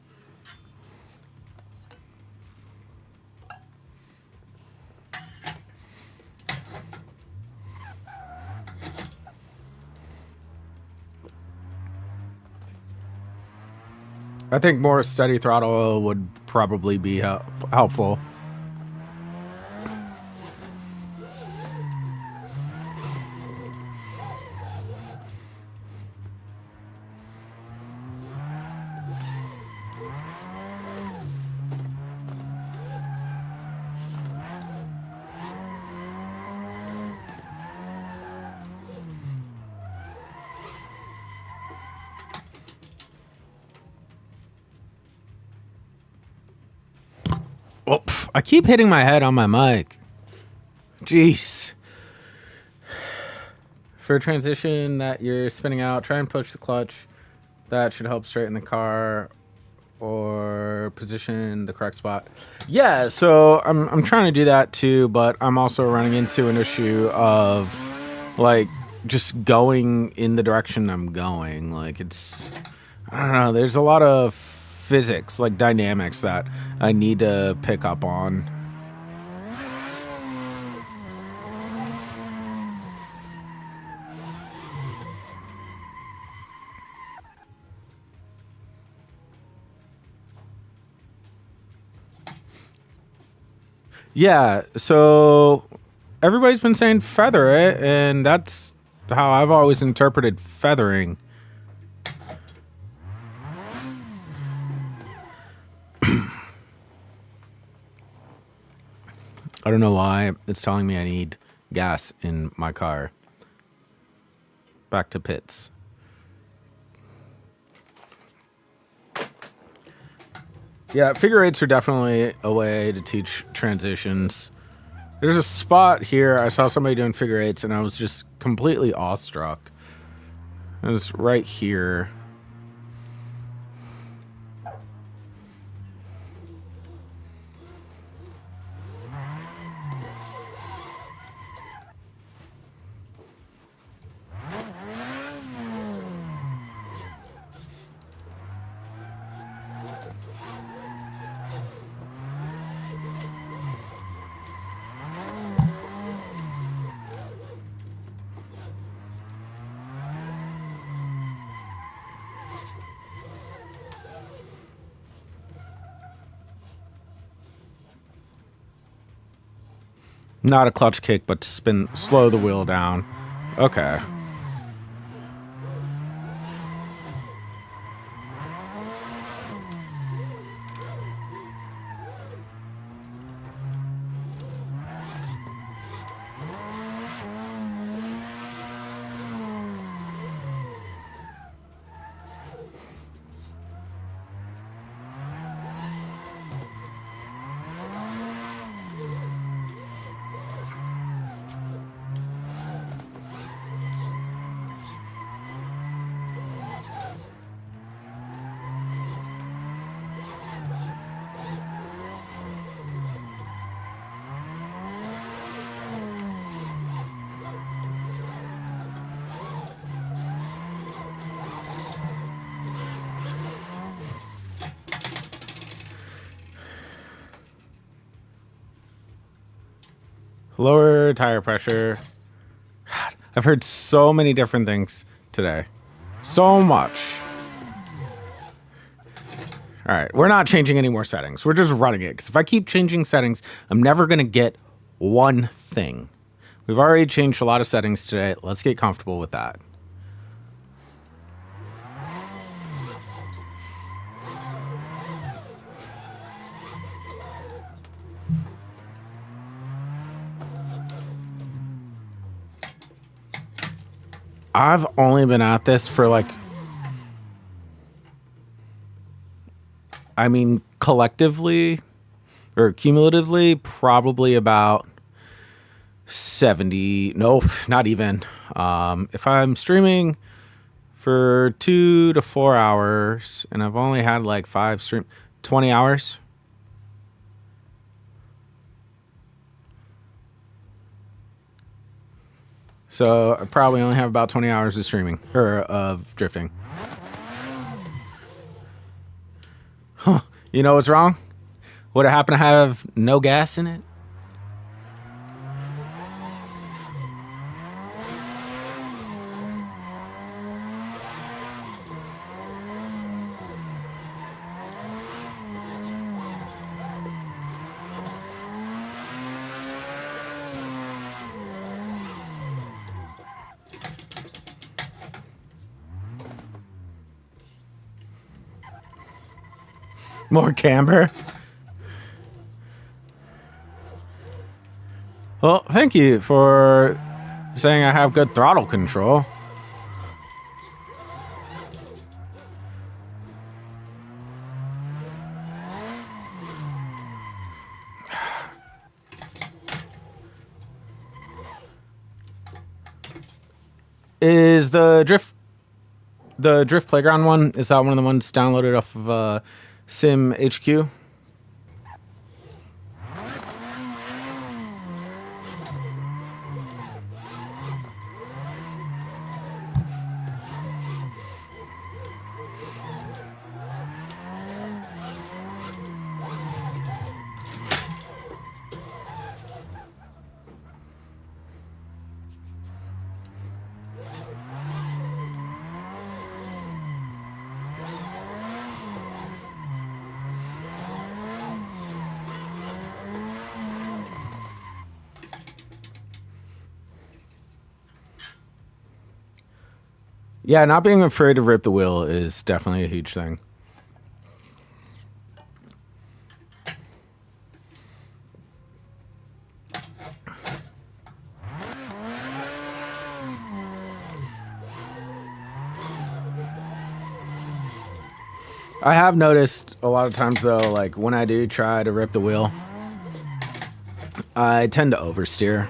I think more steady throttle oil would probably be helpful. Oh, I keep hitting my head on my mic. Jeez. For a transition that you're spinning out, try and push the clutch. That should help straighten the car or position the correct spot. Yeah, so I'm trying to do that too, but I'm also running into an issue of like just going in the direction I'm going. Like it's, I don't know, there's a lot of physics, like dynamics that I need to pick up on. Yeah, so everybody's been saying feather it, and that's how I've always interpreted feathering. I don't know why it's telling me I need gas in my car. Back to pits. Yeah, figure eights are definitely a way to teach transitions. There's a spot here, I saw somebody doing figure eights, and I was just completely awestruck. It was right here. Not a clutch kick, but to slow the wheel down. Okay. Lower tire pressure. God, I've heard so many different things today. So much. All right, we're not changing any more settings. We're just running it. Because if I keep changing settings, I'm never going to get one thing. We've already changed a lot of settings today. Let's get comfortable with that. I've only been at this for like, I mean, collectively or cumulatively, probably about 70. Nope, not even. If I'm streaming for 2 to 4 hours and I've only had like 20 hours. So I probably only have about 20 hours of streaming or of drifting. Huh. You know what's wrong? Would it happen to have no gas in it? More camber. Well, thank you for saying I have good throttle control. Is the drift playground one? Is that one of the ones downloaded off of Sim HQ? Yeah, not being afraid to rip the wheel is definitely a huge thing. I have noticed a lot of times though, like when I do try to rip the wheel, I tend to oversteer.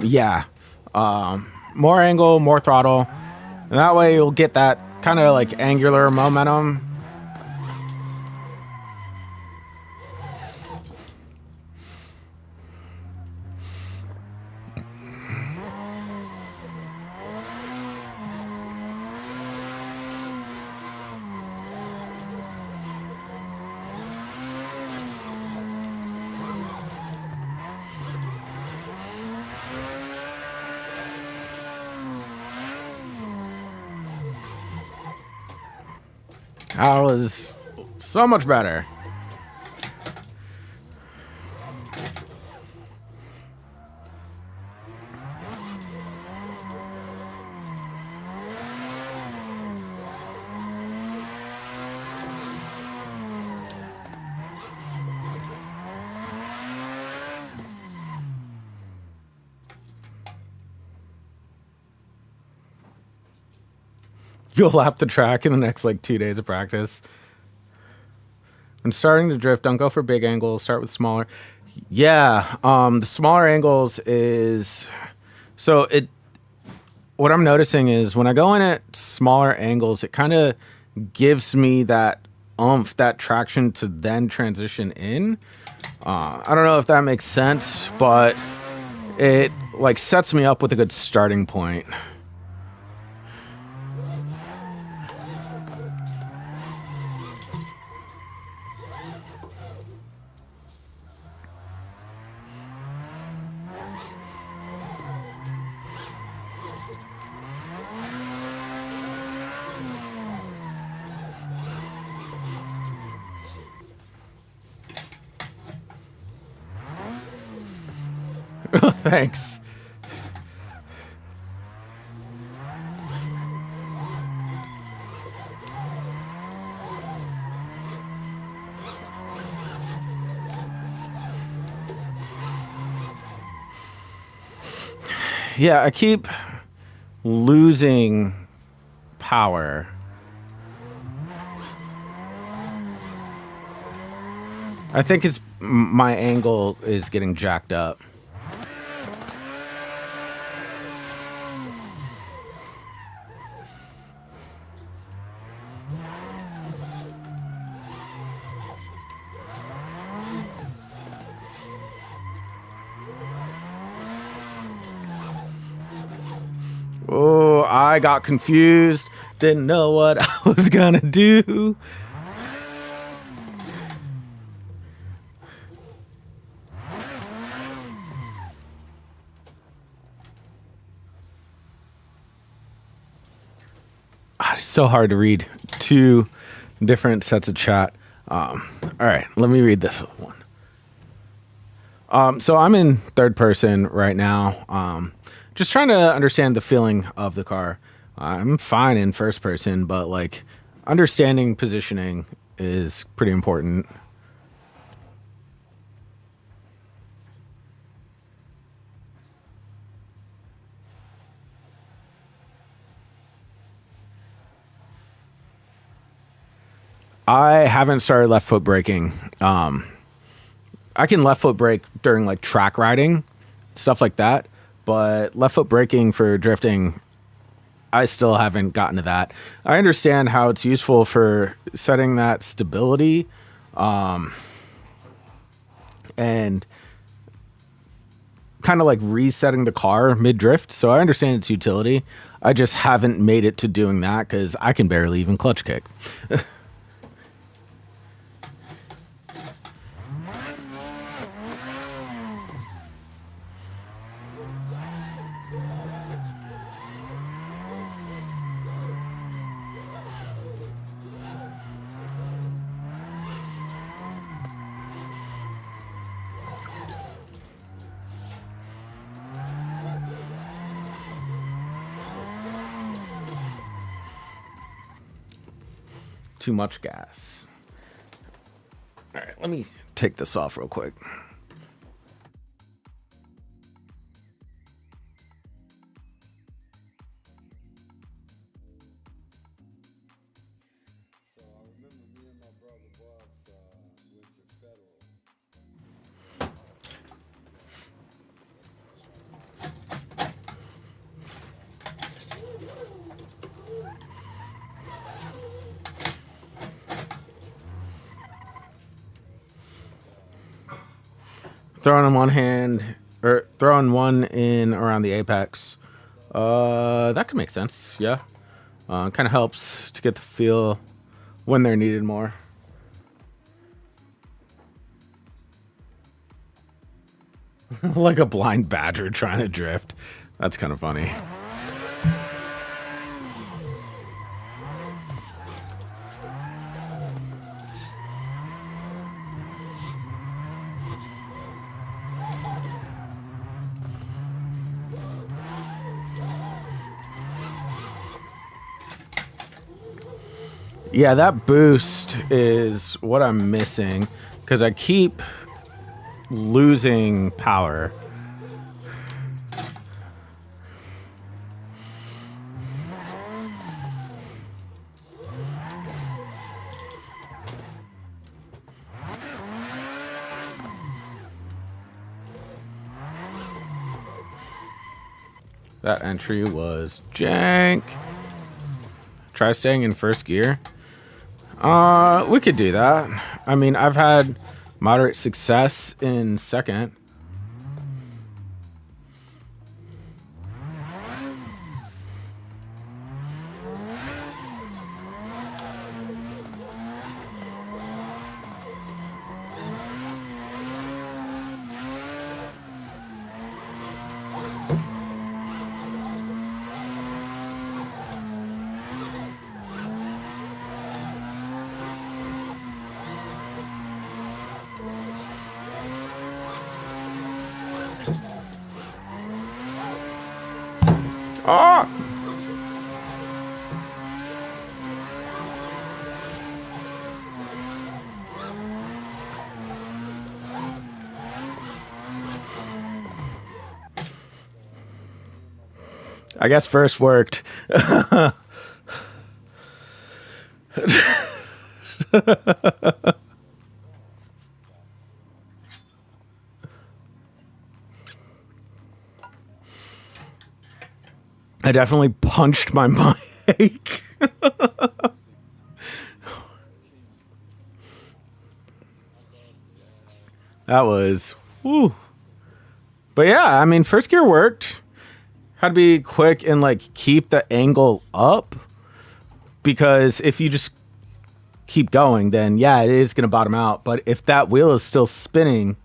Yeah. More angle, more throttle. And that way you'll get that kind of like angular momentum. That was so much better. You'll lap the track in the next like 2 days of practice. When starting to drift, don't go for big angles. Start with smaller. Yeah, the smaller angles is so it. What I'm noticing is when I go in at smaller angles, it kind of gives me that oomph, that traction to then transition in. I don't know if that makes sense, but it like sets me up with a good starting point. Thanks. Yeah, I keep losing power. I think it's my angle is getting jacked up. Oh, I got confused. Didn't know what I was gonna do. It's so hard to read two different sets of chat. All right, let me read this one. So I'm in third person right now. Just trying to understand the feeling of the car. I'm fine in first person, but like understanding positioning is pretty important. I haven't started left foot braking. I can left foot brake during like track riding, stuff like that. But left foot braking for drifting, I still haven't gotten to that. I understand how it's useful for setting that stability, and kind of like resetting the car mid drift. So I understand its utility. I just haven't made it to doing that because I can barely even clutch kick. Too much gas. All right, let me take this off real quick. So I remember me and my brother Bob's went to Federal. Throwing in one hand, or throwing one in around the apex. That could make sense. Yeah. Kind of helps to get the feel when they're needed more. Like a blind badger trying to drift. That's kind of funny. Yeah, that boost is what I'm missing because I keep losing power. That entry was jank. Try staying in first gear. We could do that. I mean, I've had Moderate success in second. Ah! I guess first worked. I definitely punched my mic. That was, whew. But yeah, I mean, first gear worked. Had to be quick and like keep the angle up, because if you just keep going, then yeah, it is going to bottom out. But if that wheel is still spinning,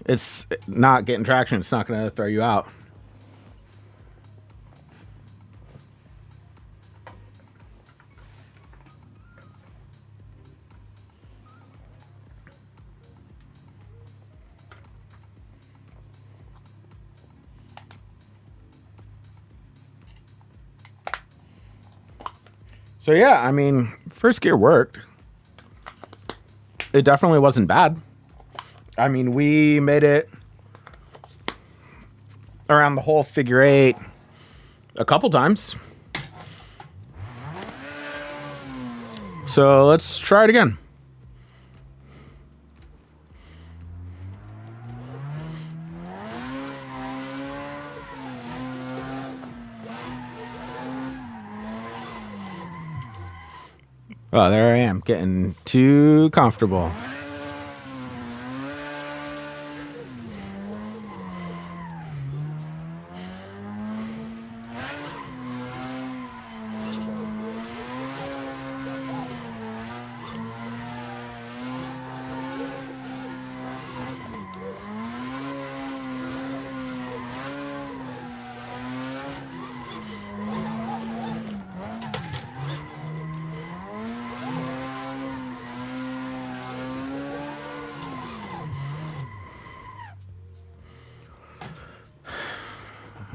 it's not getting traction. It's not going to throw you out. So yeah, I mean, first gear worked. It definitely wasn't bad. I mean, we made it around the whole figure eight a couple times. So let's try it again. Oh, there I am, getting too comfortable.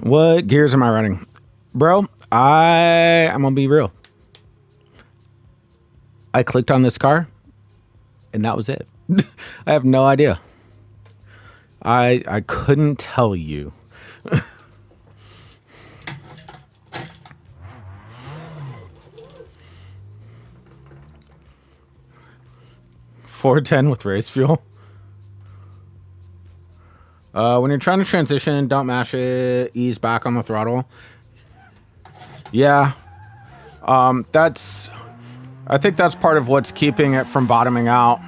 What gears am I running? Bro, I'm gonna be real. I clicked on this car and that was it. I have no idea. I couldn't tell you. 410 with race fuel. When you're trying to transition, don't mash it. Ease back on the throttle. Yeah. I think that's part of what's keeping it from bottoming out.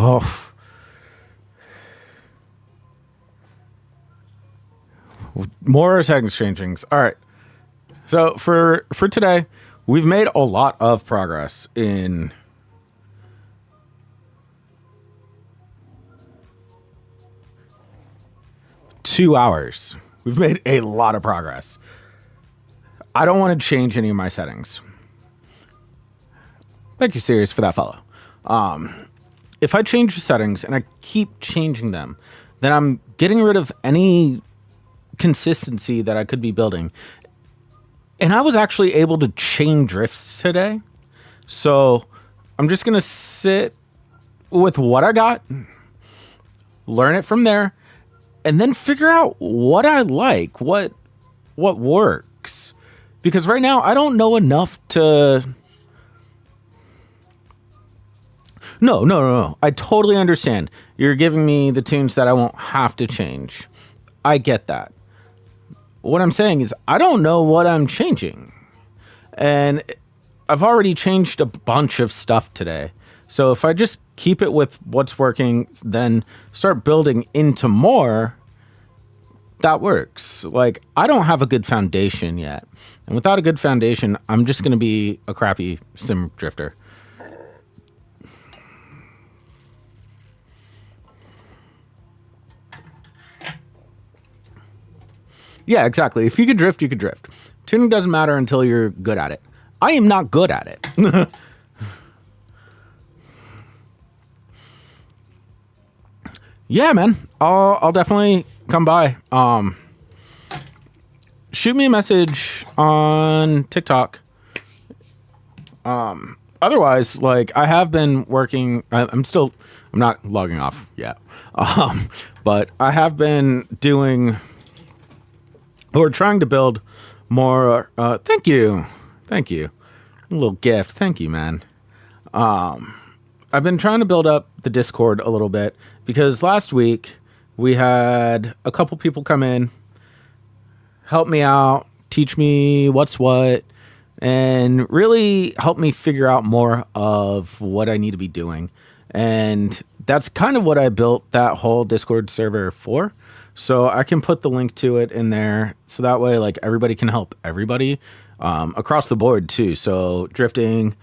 Oh. More settings changings. All right. So for today, we've made a lot of progress in two hours. We've made a lot of progress. I don't want to change any of my settings. Thank you, Sirius, for that follow. If I change the settings and I keep changing them, then I'm getting rid of any consistency that I could be building. And I was actually able to chain drifts today. So I'm just going to sit with what I got, learn it from there, and then figure out what I like, what works. Because right now I don't know enough to... No. I totally understand. You're giving me the tunes that I won't have to change. I get that. What I'm saying is I don't know what I'm changing. And I've already changed a bunch of stuff today. So if I just keep it with what's working, then start building into more, that works. Like, I don't have a good foundation yet. And without a good foundation, I'm just going to be a crappy sim drifter. Yeah, exactly. If you could drift, you could drift. Tuning doesn't matter until you're good at it. I am not good at it. Yeah, man. I'll definitely come by. Shoot me a message on TikTok. Otherwise, like, I have been working. I'm not logging off yet. But I have been doing, or trying to build more. Thank you. A little gift. Thank you, man. I've been trying to build up the Discord a little bit because last week we had a couple people come in, help me out, teach me what's what, and really help me figure out more of what I need to be doing. And that's kind of what I built that whole Discord server for. So I can put the link to it in there. So that way, like, everybody can help everybody across the board too. So drifting,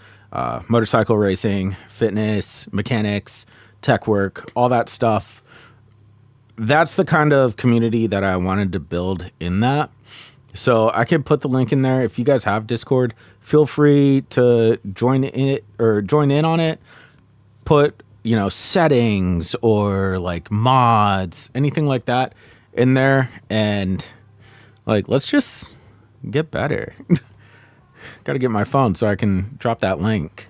motorcycle racing, fitness, mechanics, tech work, all that stuff. That's the kind of community that I wanted to build in that. So I can put the link in there. If you guys have Discord, feel free to join in on it. Put, settings or like mods, anything like that in there. And like, let's just get better. Got to get my phone so I can drop that link.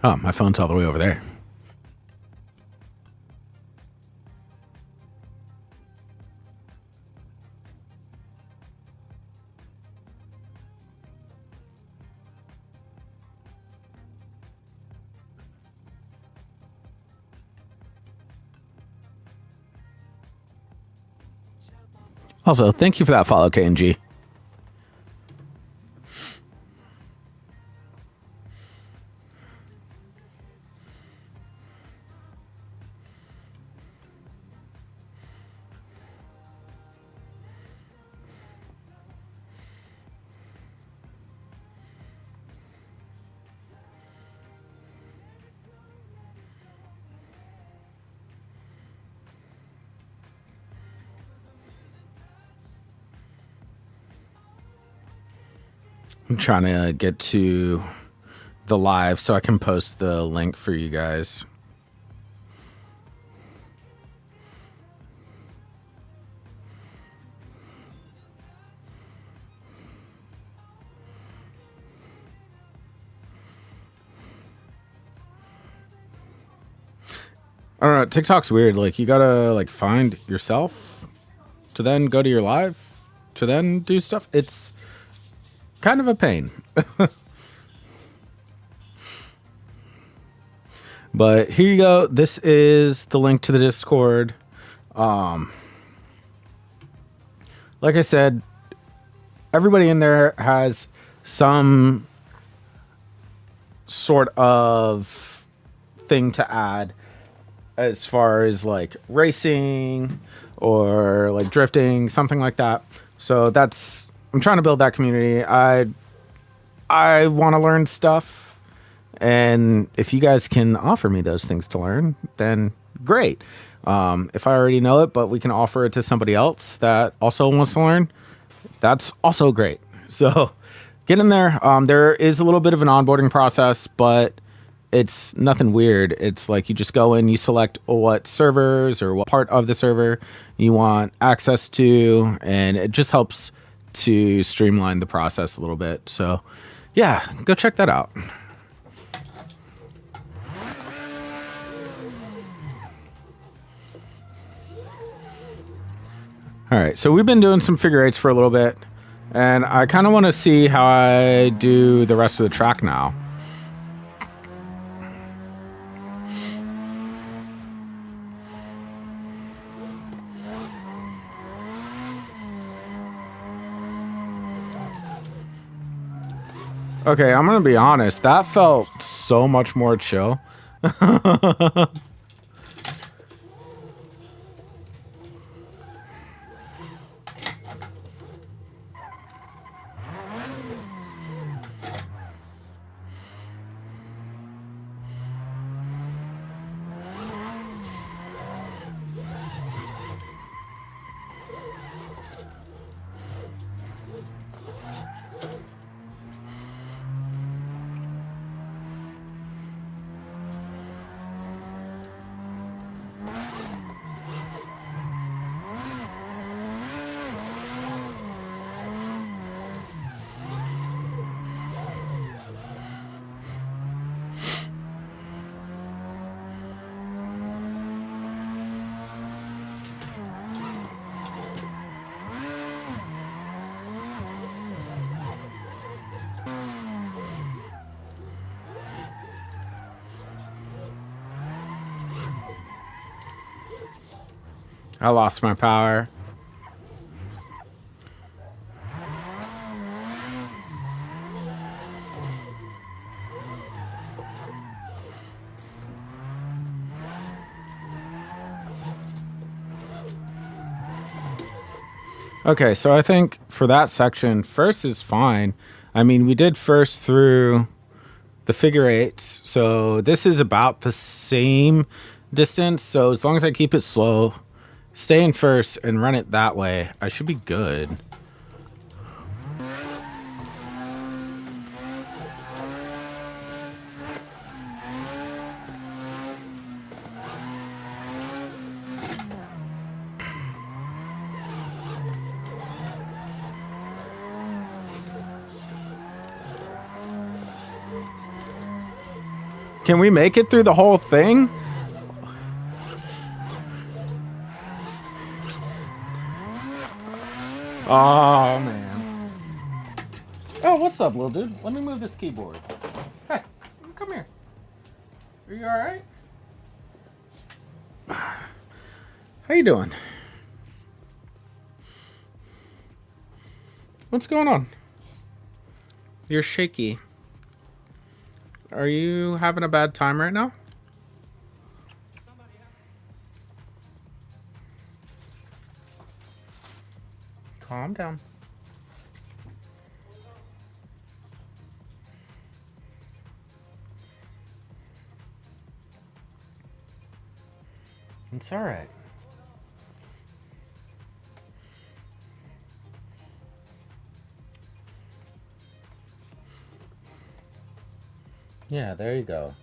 Oh, my phone's all the way over there. Also, thank you for that follow, KNG. I'm trying to get to the live so I can post the link for you guys. I don't know. TikTok's weird. Like, you gotta like find yourself to then go to your live to then do stuff. It's kind of a pain. But here you go. This is the link to the Discord. Like I said, everybody in there has some sort of thing to add as far as like racing or like drifting, something like that. So I'm trying to build that community. I want to learn stuff And if you guys can offer me those things to learn, then great. If I already know it, but we can offer it to somebody else that also wants to learn, that's also great. So get in there. There is a little bit of an onboarding process, but it's nothing weird. It's like you just go in, you select what servers or what part of the server you want access to, and it just helps to streamline the process a little bit. So yeah, go check that out. All right, so we've been doing some figure eights for a little bit, and I kind of want to see how I do the rest of the track now. Okay, I'm going to be honest. That felt so much more chill. I lost my power. Okay, so I think for that section, first is fine. I mean, we did first through the figure eights, so this is about the same distance. So as long as I keep it slow, stay in first, and run it that way, I should be good. Can we make it through the whole thing? Oh, man. Oh, what's up, little dude? Let me move this keyboard. Hey, come here. Are you all right? How you doing? What's going on? You're shaky. Are you having a bad time right now? Calm down. It's all right. Yeah, there you go.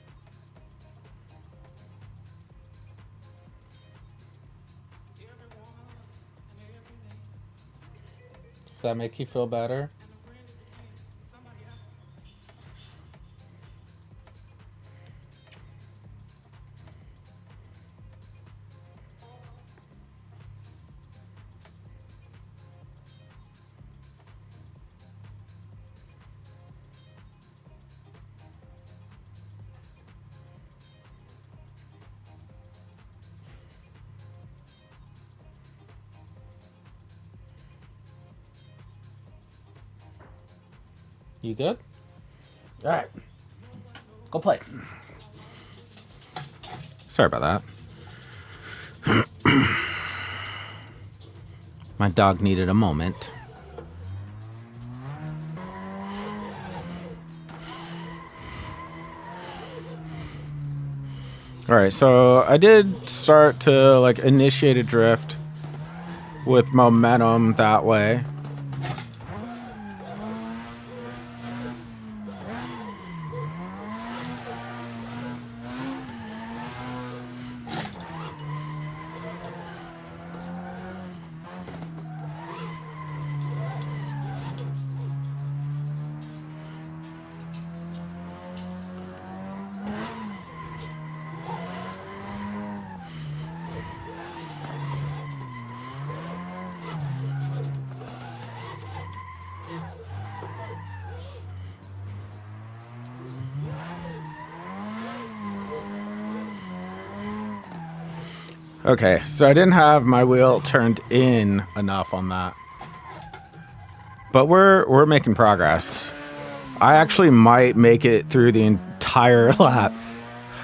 Does that make you feel better? You good? All right. Go play. Sorry about that. My dog needed a moment. All right, so I did start to like initiate a drift with momentum that way. Okay, so I didn't have my wheel turned in enough on that. But we're making progress. I actually might make it through the entire lap.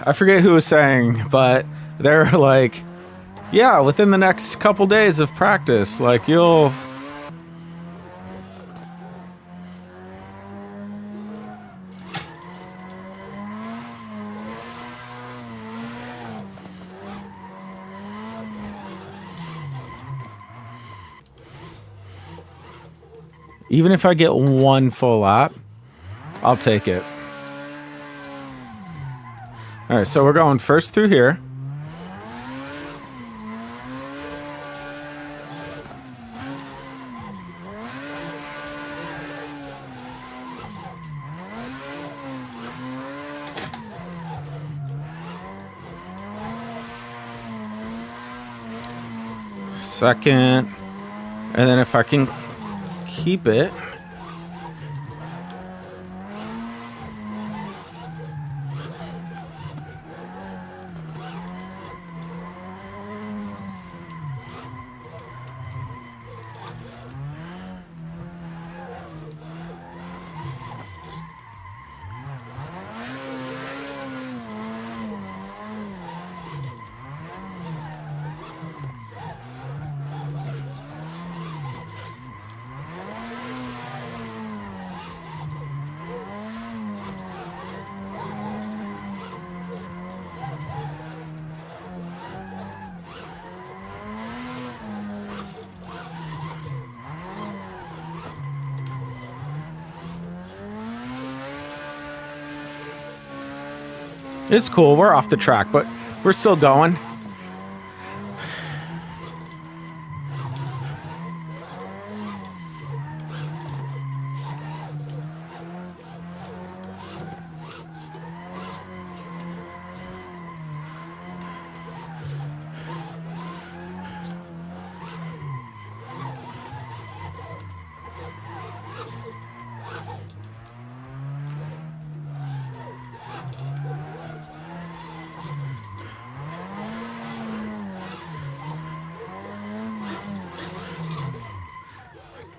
I forget who was saying, but they're like, yeah, within the next couple days of practice, like you'll... Even if I get one full lap, I'll take it. All right, so we're going first through here. Second, and then if I can keep it. It's cool. We're off the track, but we're still going.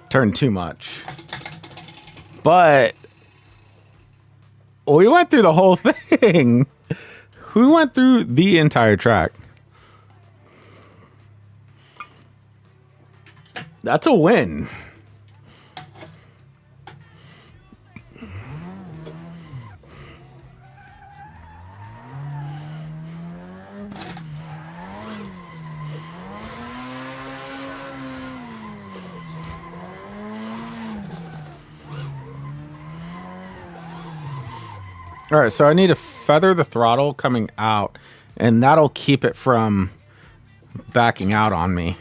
Turned too much. But we went through the whole thing. We went through the entire track. That's a win. All right, so I need to feather the throttle coming out, and that'll keep it from backing out on me.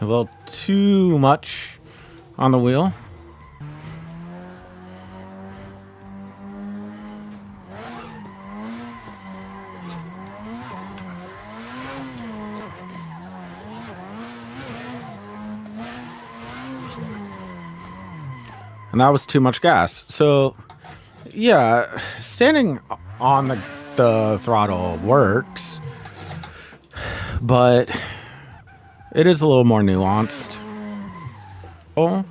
A little too much on the wheel. And that was too much gas. So, yeah, standing on the the throttle works, but it is a little more nuanced. Oh.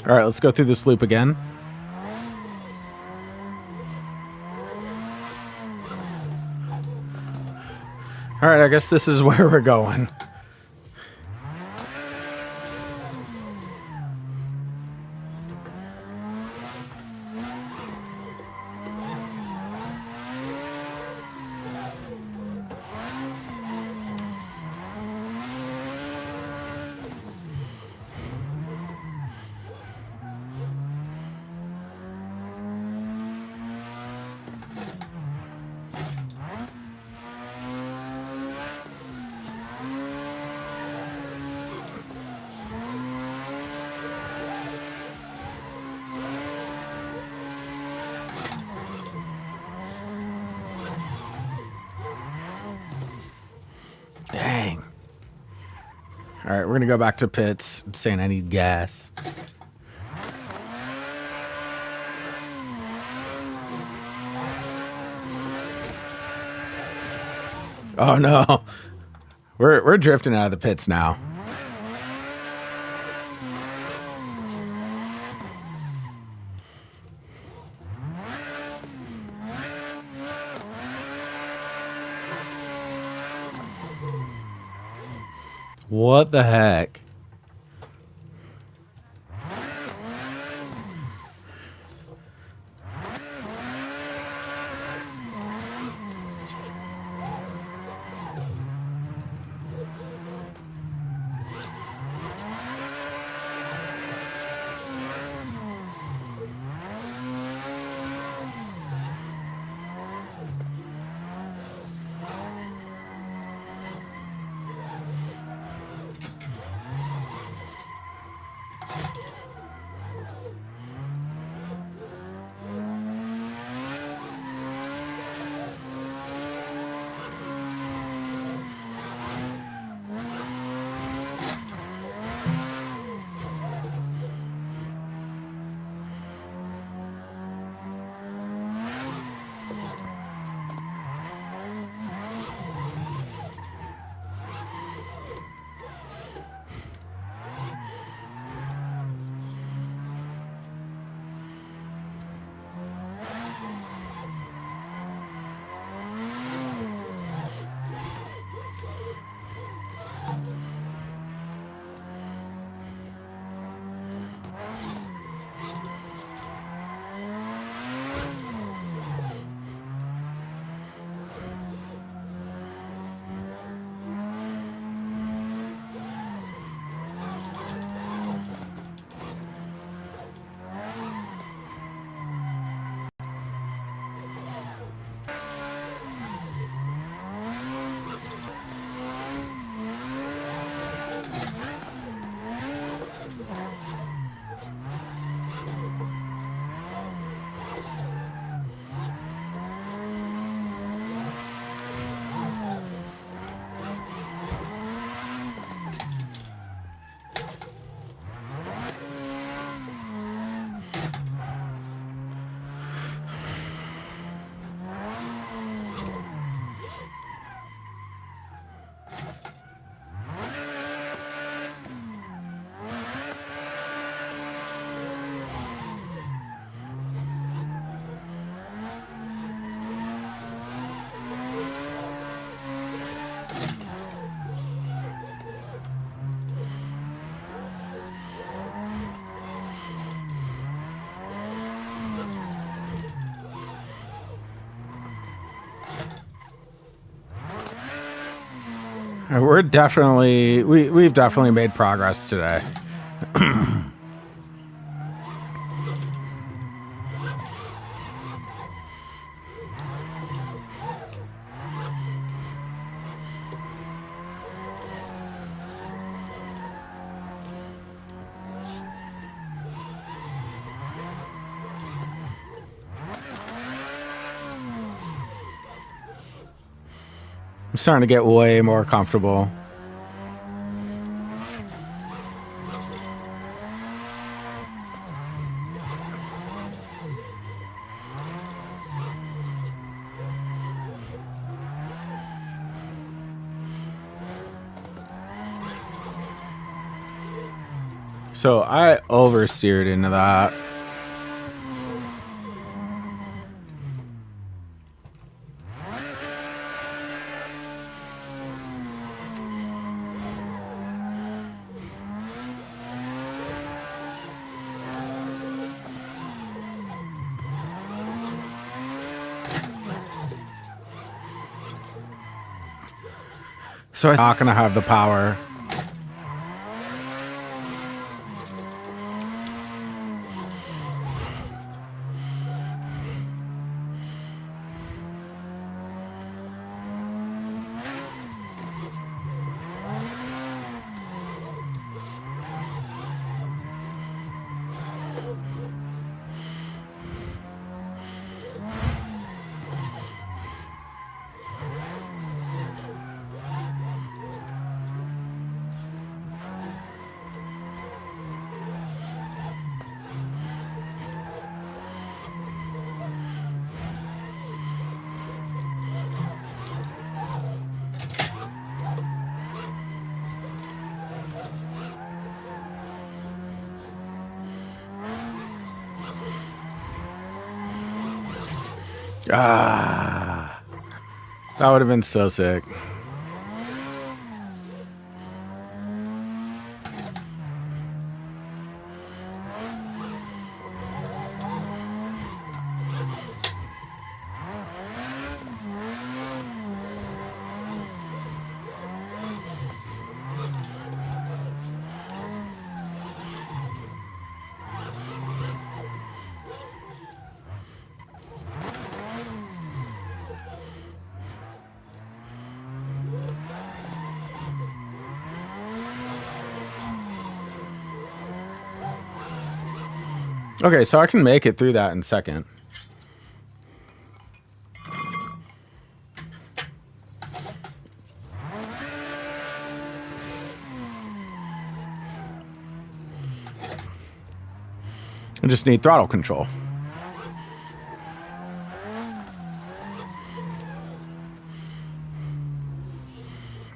All right, let's go through this loop again. All right, I guess this is where we're going. Dang. All right, we're going to go back to pits, saying I need gas. Oh, no. We're drifting out of the pits now. What the heck? We've definitely made progress today. I'm starting to get way more comfortable. So I oversteered into that. So I'm not going to have the power. Ah, that would have been so sick. Okay, so I can make it through that in second. I just need throttle control.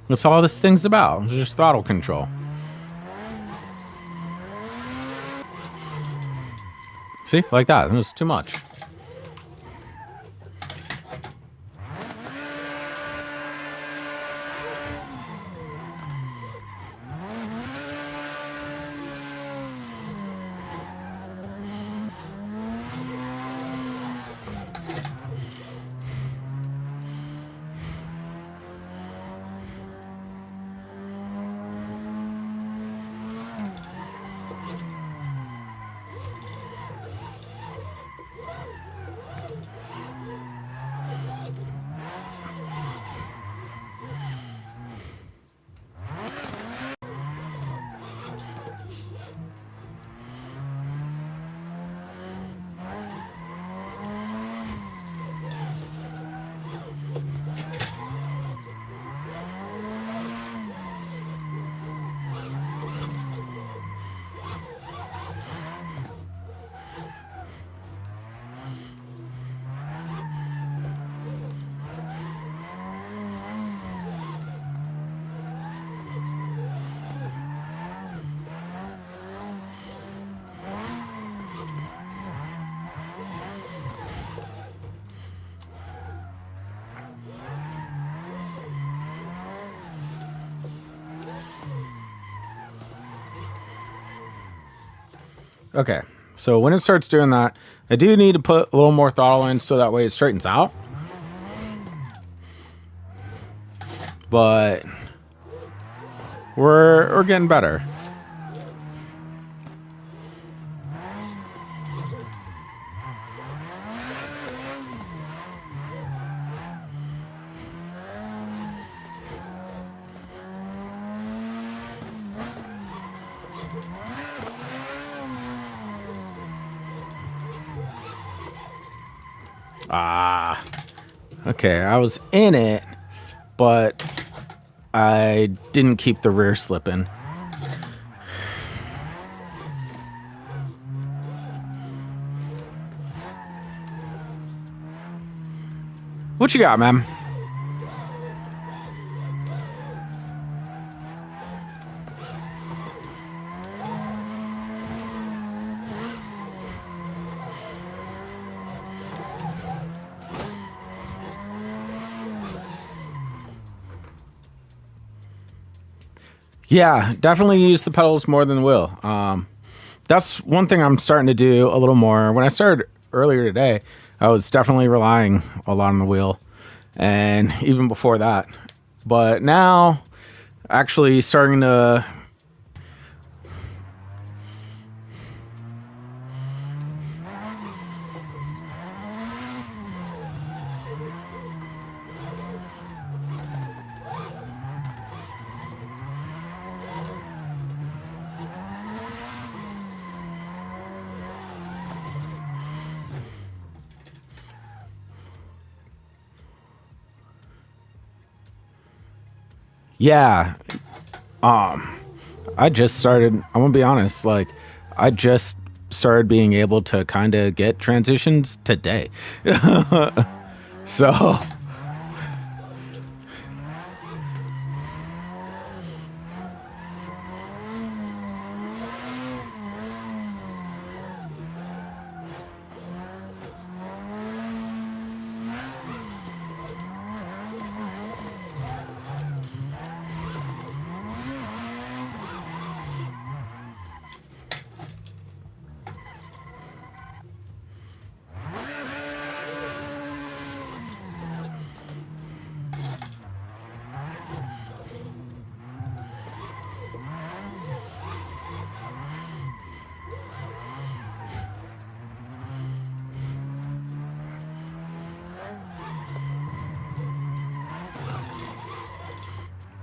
That's all this thing's about. It's just throttle control. See? Like that. It was too much. Okay, so when it starts doing that, I do need to put a little more throttle in so that way it straightens out. But we're getting better. Ah, okay. I was in it, but I didn't keep the rear slipping. What you got, man? Yeah, definitely use the pedals more than the wheel. That's one thing I'm starting to do a little more. When I started earlier today, I was definitely relying a lot on the wheel, and even before that. But now, actually starting to yeah, I just started, I'm gonna be honest, like I just started being able to kind of get transitions today. So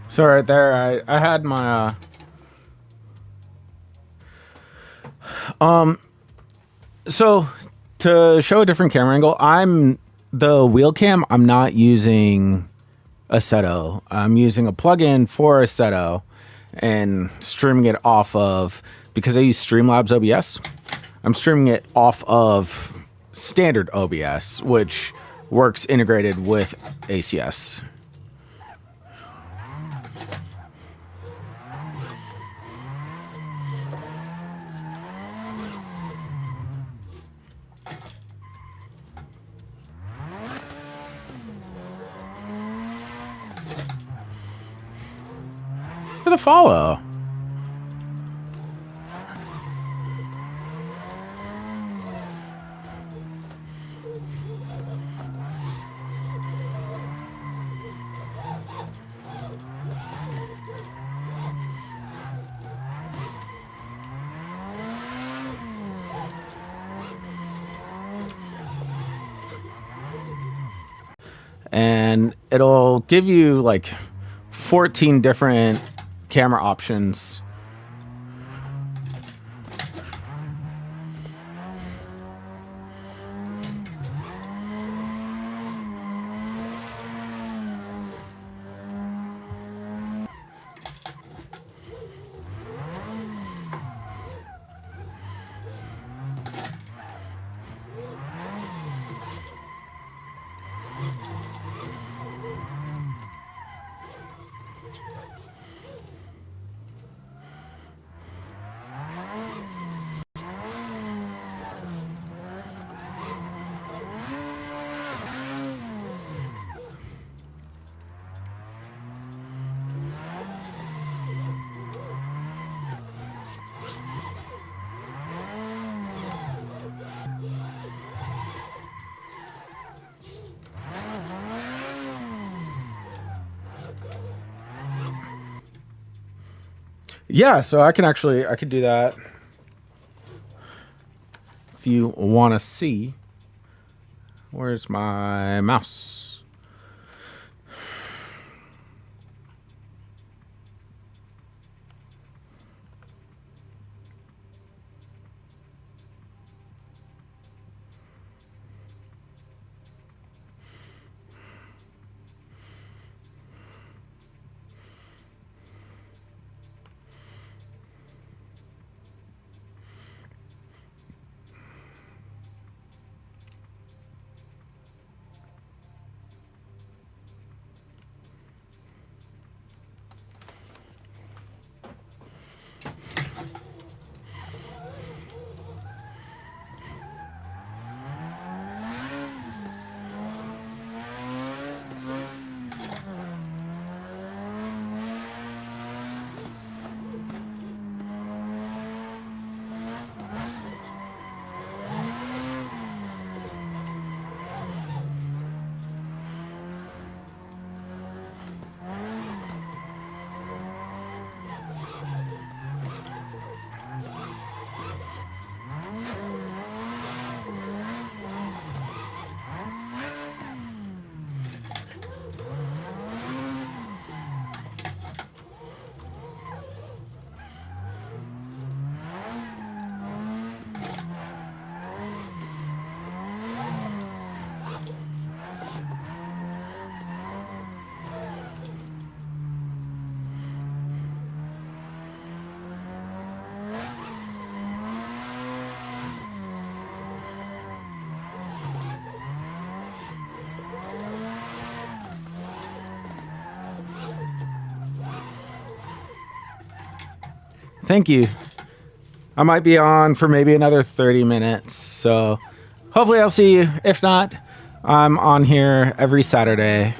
so right there, I had my so to show a different camera angle, the wheel cam. I'm not using Assetto. I'm using a plugin for Assetto and streaming it off of, because I use Streamlabs OBS. I'm streaming it off of standard OBS, which works integrated with ACS. For the follow. And it'll give you like 14 different camera options. Yeah, so I could do that if you want to see. Where's my mouse? Thank you. I might be on for maybe another 30 minutes. So hopefully I'll see you. If not, I'm on here every Saturday.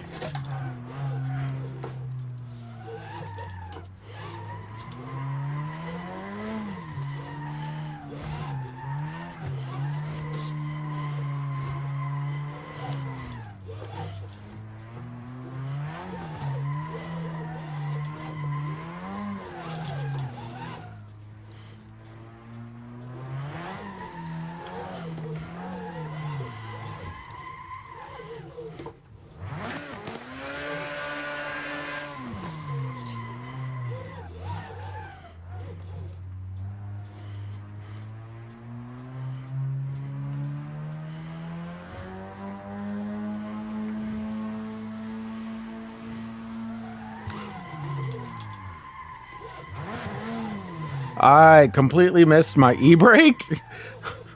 I completely missed my e-brake.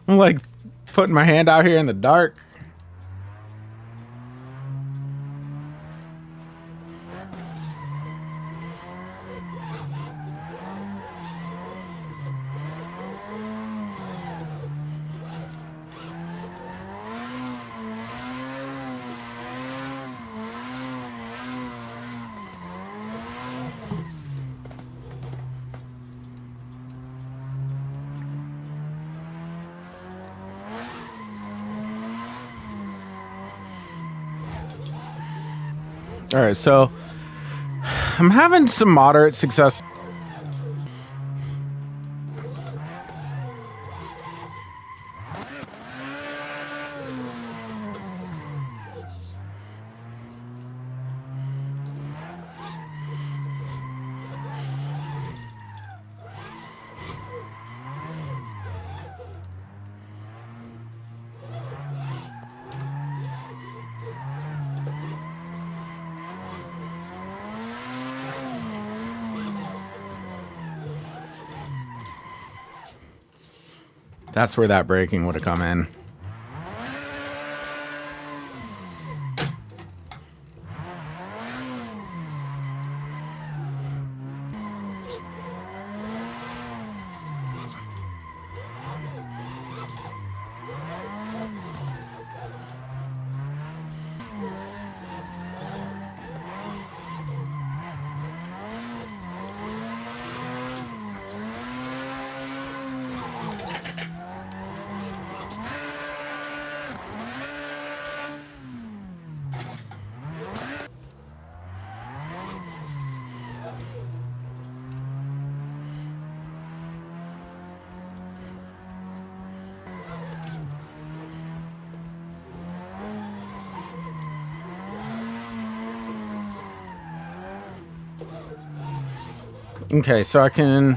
I'm like putting my hand out here in the dark. All right, so I'm having some moderate success. That's where that braking would have come in. Okay, so I can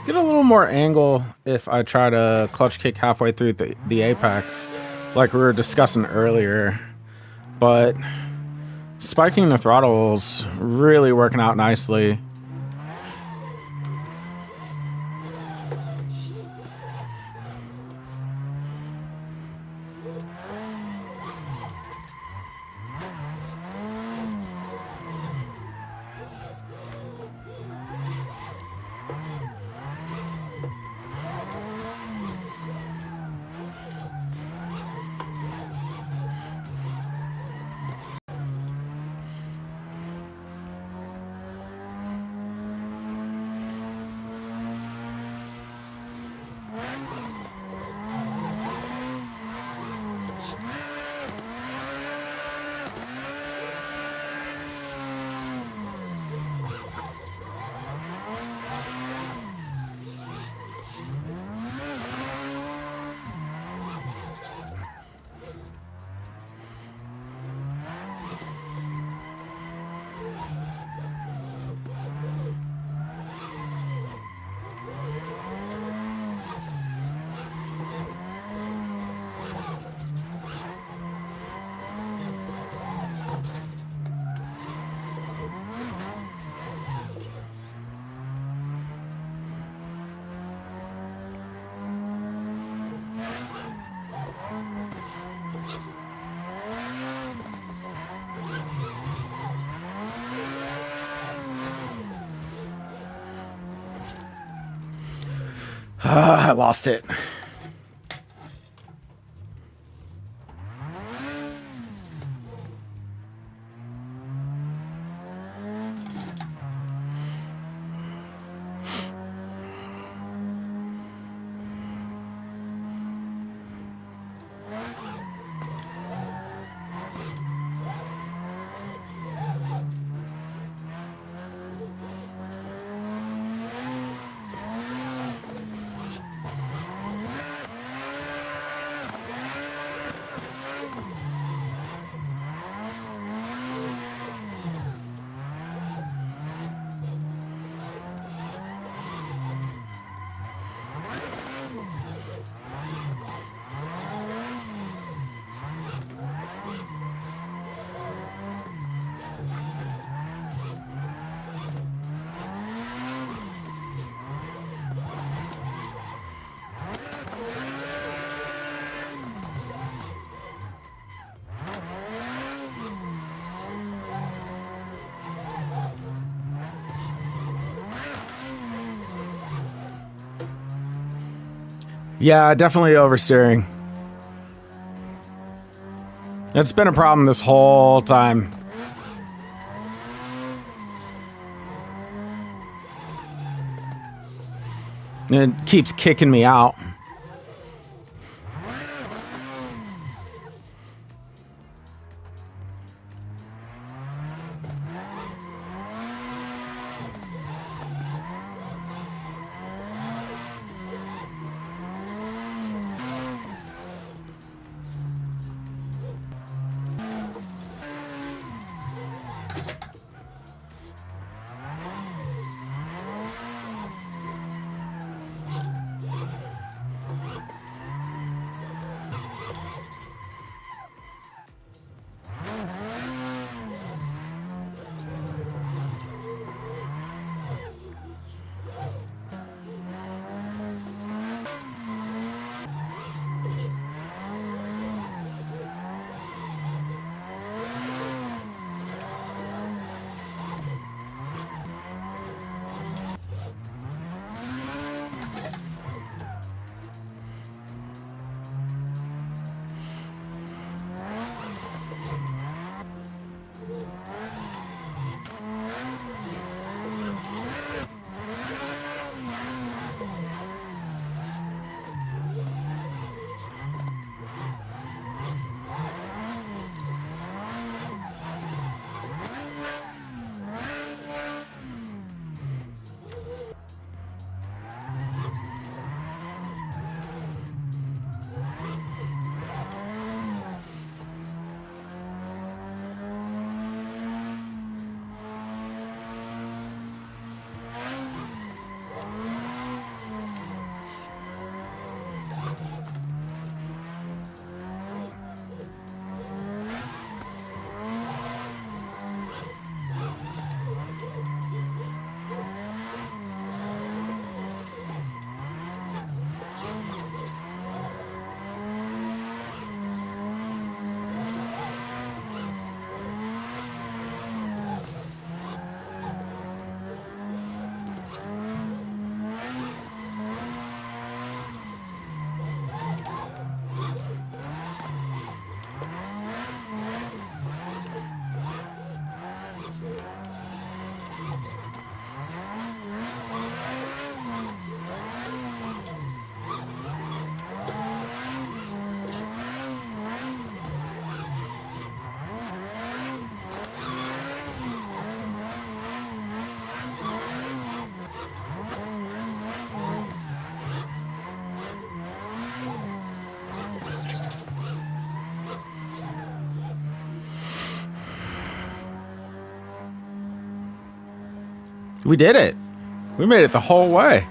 get a little more angle if I try to clutch kick halfway through the apex, like we were discussing earlier. But spiking the throttle's really working out nicely. I lost it. Yeah, definitely oversteering. It's been a problem this whole time. It keeps kicking me out. We did it. We made it the whole way.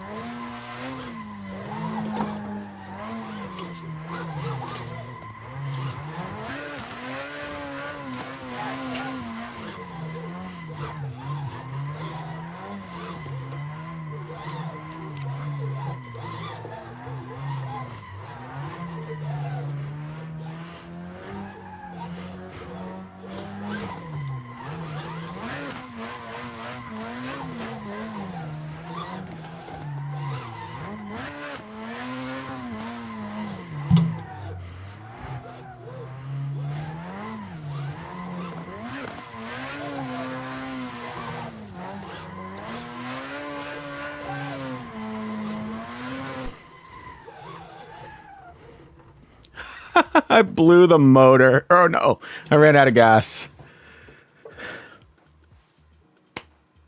I blew the motor. Oh no, I ran out of gas.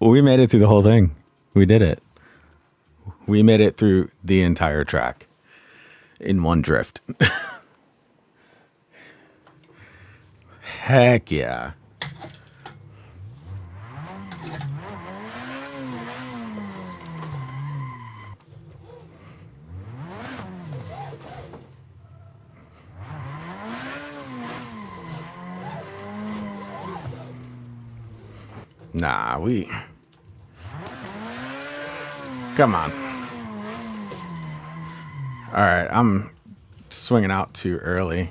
We made it through the whole thing. We did it. We made it through the entire track in one drift. Heck yeah. Nah, come on. All right, I'm swinging out too early.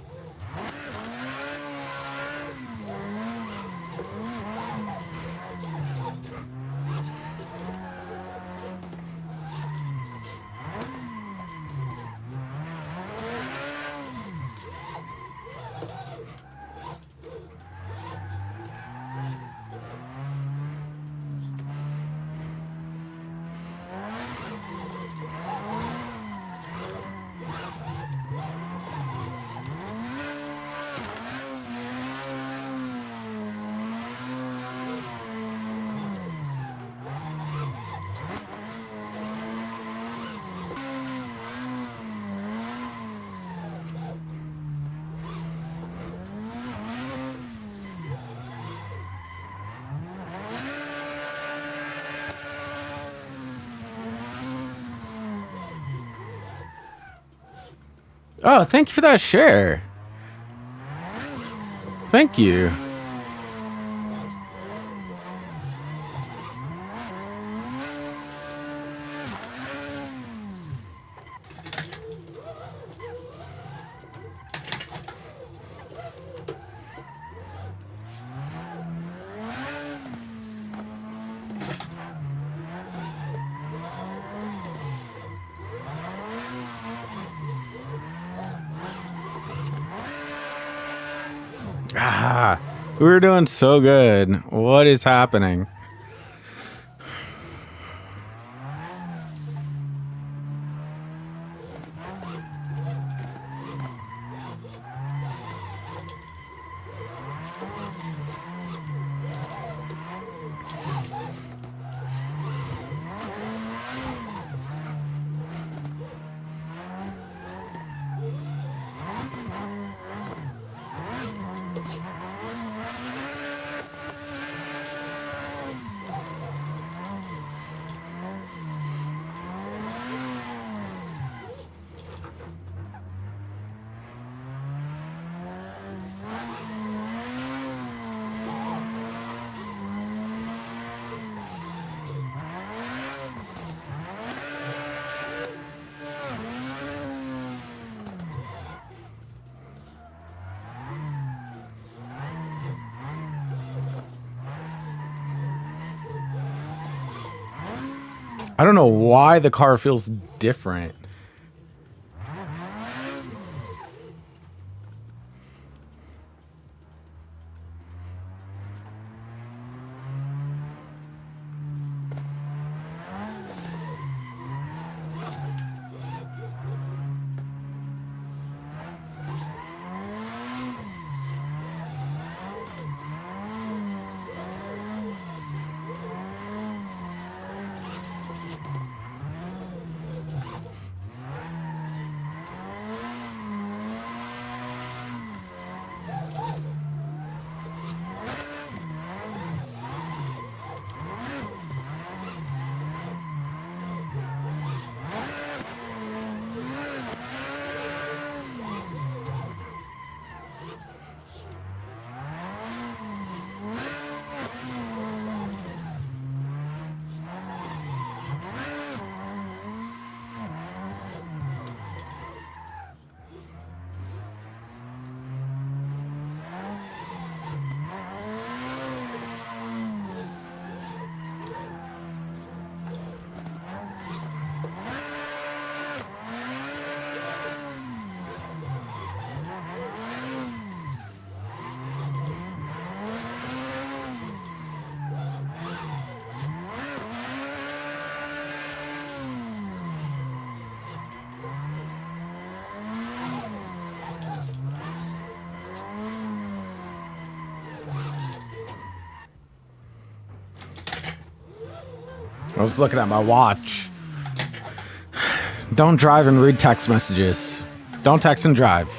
Oh, thank you for that share. Thank you. Ah, we were doing so good. What is happening? I don't know why the car feels different. I was looking at my watch. Don't drive and read text messages. Don't text and drive.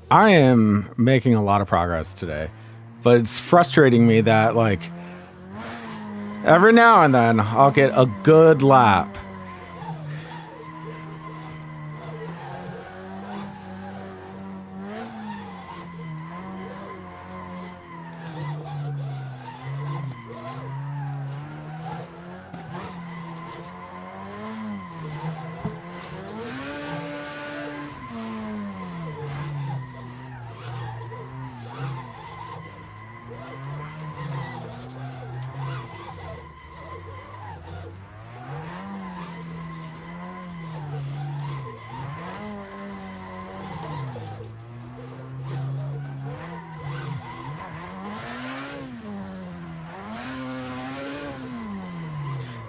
I am making a lot of progress today, but it's frustrating me that, like, every now and then I'll get a good lap.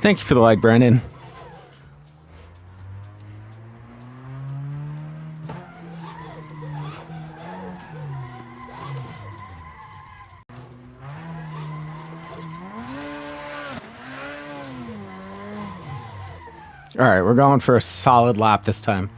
Thank you for the like, Brandon. All right, we're going for a solid lap this time.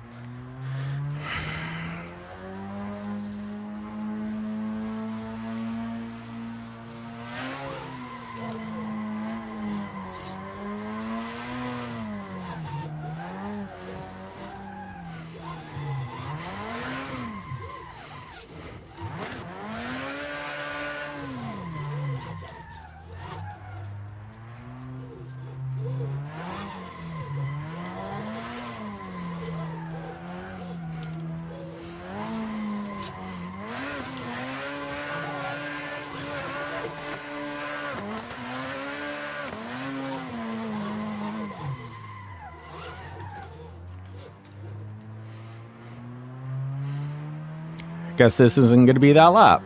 Guess this isn't going to be that lap.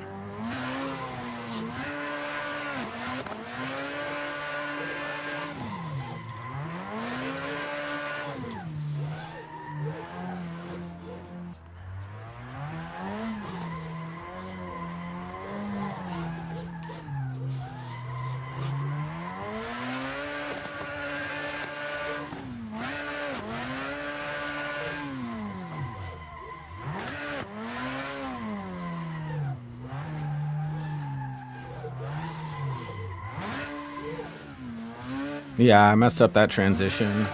Yeah, I messed up that transition.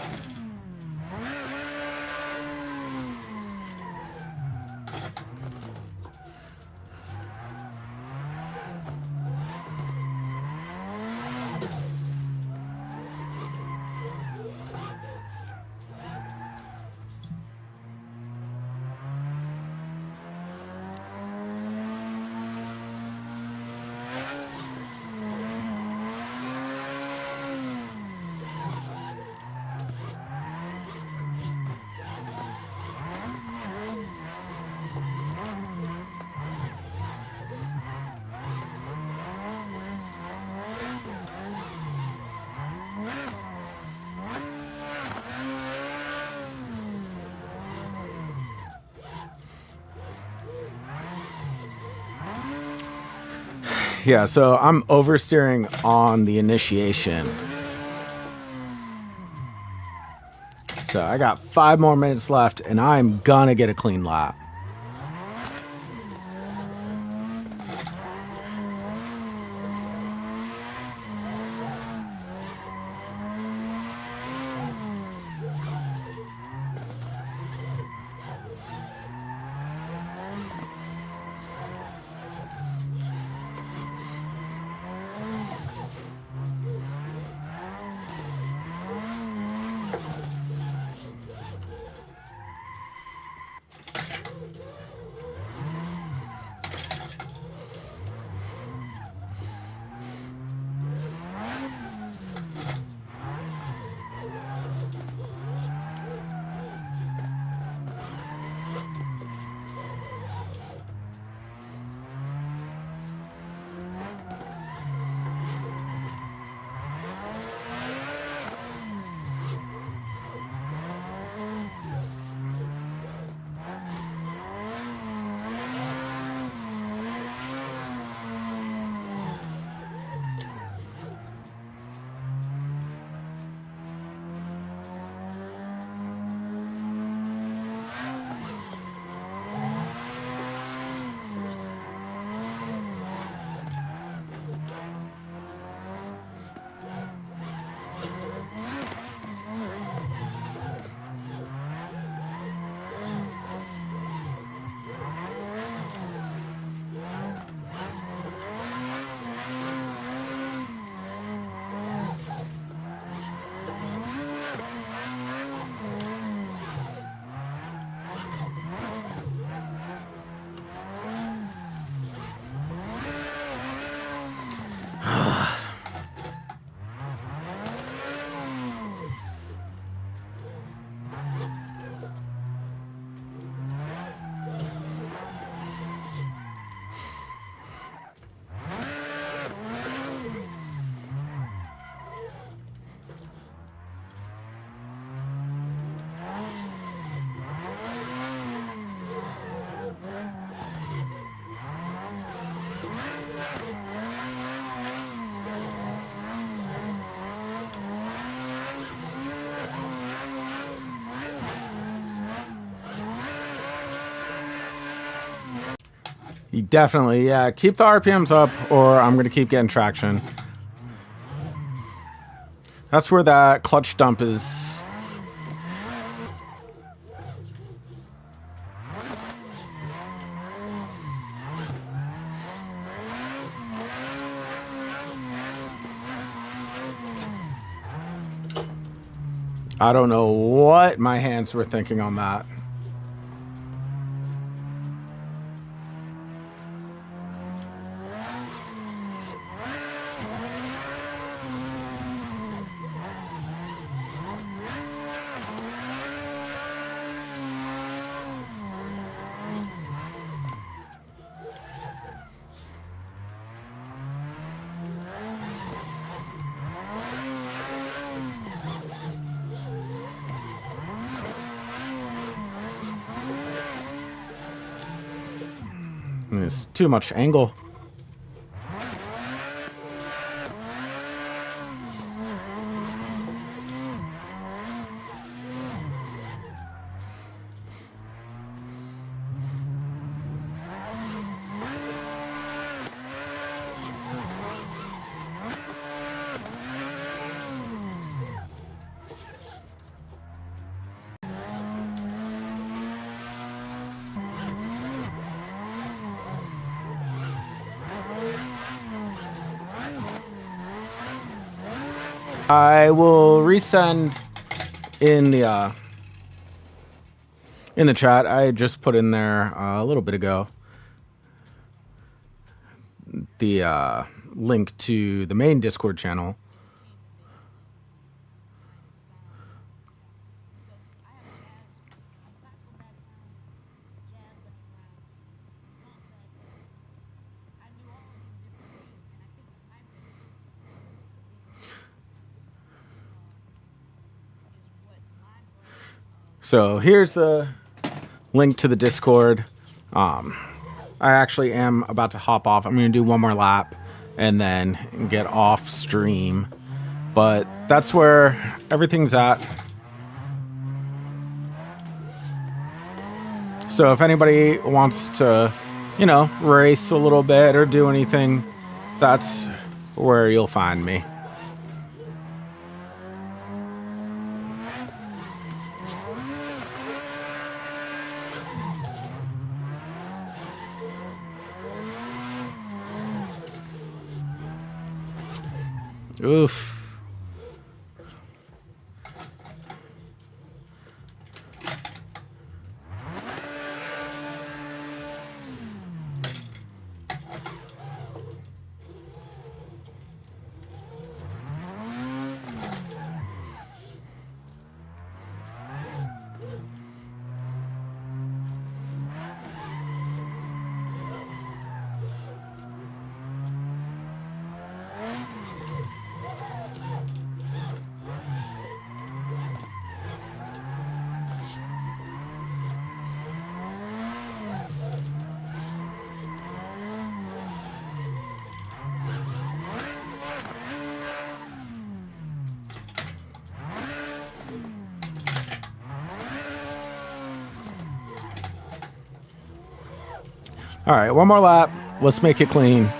Yeah, so I'm oversteering on the initiation. So I got 5 more minutes left, and I'm gonna get a clean lap. You definitely, yeah, keep the RPMs up or I'm going to keep getting traction. That's where that clutch dump is. I don't know what my hands were thinking on that. There's too much angle. I will resend in the chat. I just put in there a little bit ago the link to the main Discord channel. So here's the link to the Discord. I actually am about to hop off. I'm going to do one more lap and then get off stream. But that's where everything's at. So if anybody wants to, race a little bit or do anything, that's where you'll find me. Oof. All right, one more lap. Let's make it clean.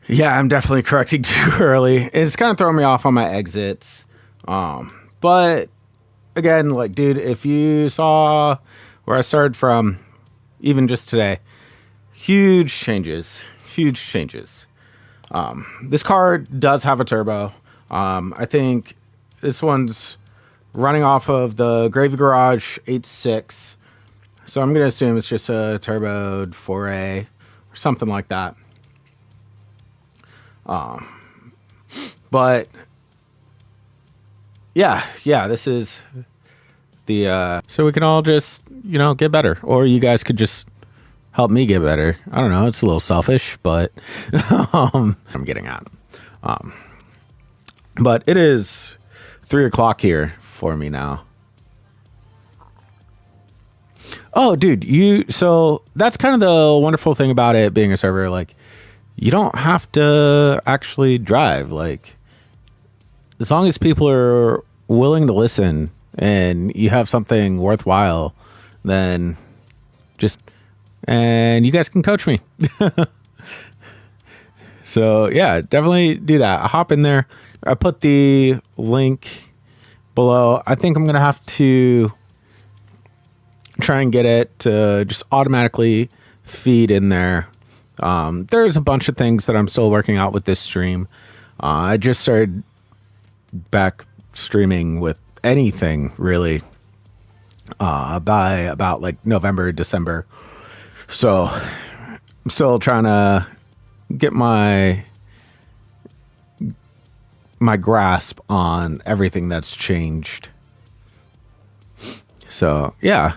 Yeah, I'm definitely correcting too early. It's kind of throwing me off on my exits. But again, like, dude, if you saw where I started from, even just today, huge changes. This car does have a turbo. I think this one's running off of the Gravy Garage 8.6. So I'm going to assume it's just a turboed 4A or something like that. But yeah, this is the, so we can all just, get better, or you guys could just help me get better. I don't know. It's a little selfish, but, I'm getting at, but it is 3:00 here for me now. Oh, dude, so that's kind of the wonderful thing about it being a server. Like, you don't have to actually drive. Like, as long as people are willing to listen and you have something worthwhile, then and you guys can coach me. So yeah, definitely do that. I hop in there. I put the link below. I think I'm going to have to try and get it to just automatically feed in there. There's a bunch of things that I'm still working out with this stream. I just started back streaming with anything really by about like November, December. So I'm still trying to get my grasp on everything that's changed. So yeah.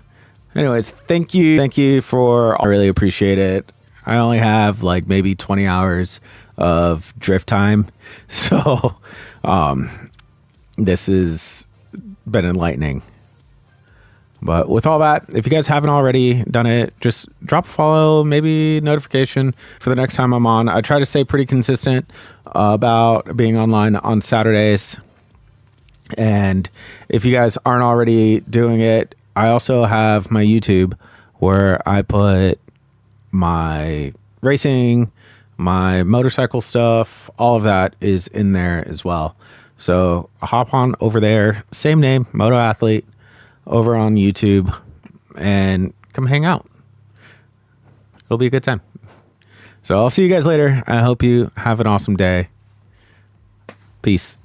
Anyways, thank you for, I really appreciate it. I only have like maybe 20 hours of drift time. So this has been enlightening. But with all that, if you guys haven't already done it, just drop a follow, maybe notification for the next time I'm on. I try to stay pretty consistent about being online on Saturdays. And if you guys aren't already doing it, I also have my YouTube where I put my racing, my motorcycle stuff, all of that is in there as well. So hop on over there, same name, MotoAthlete, over on YouTube, and come hang out. It'll be a good time. So I'll see you guys later. I hope you have an awesome day. Peace.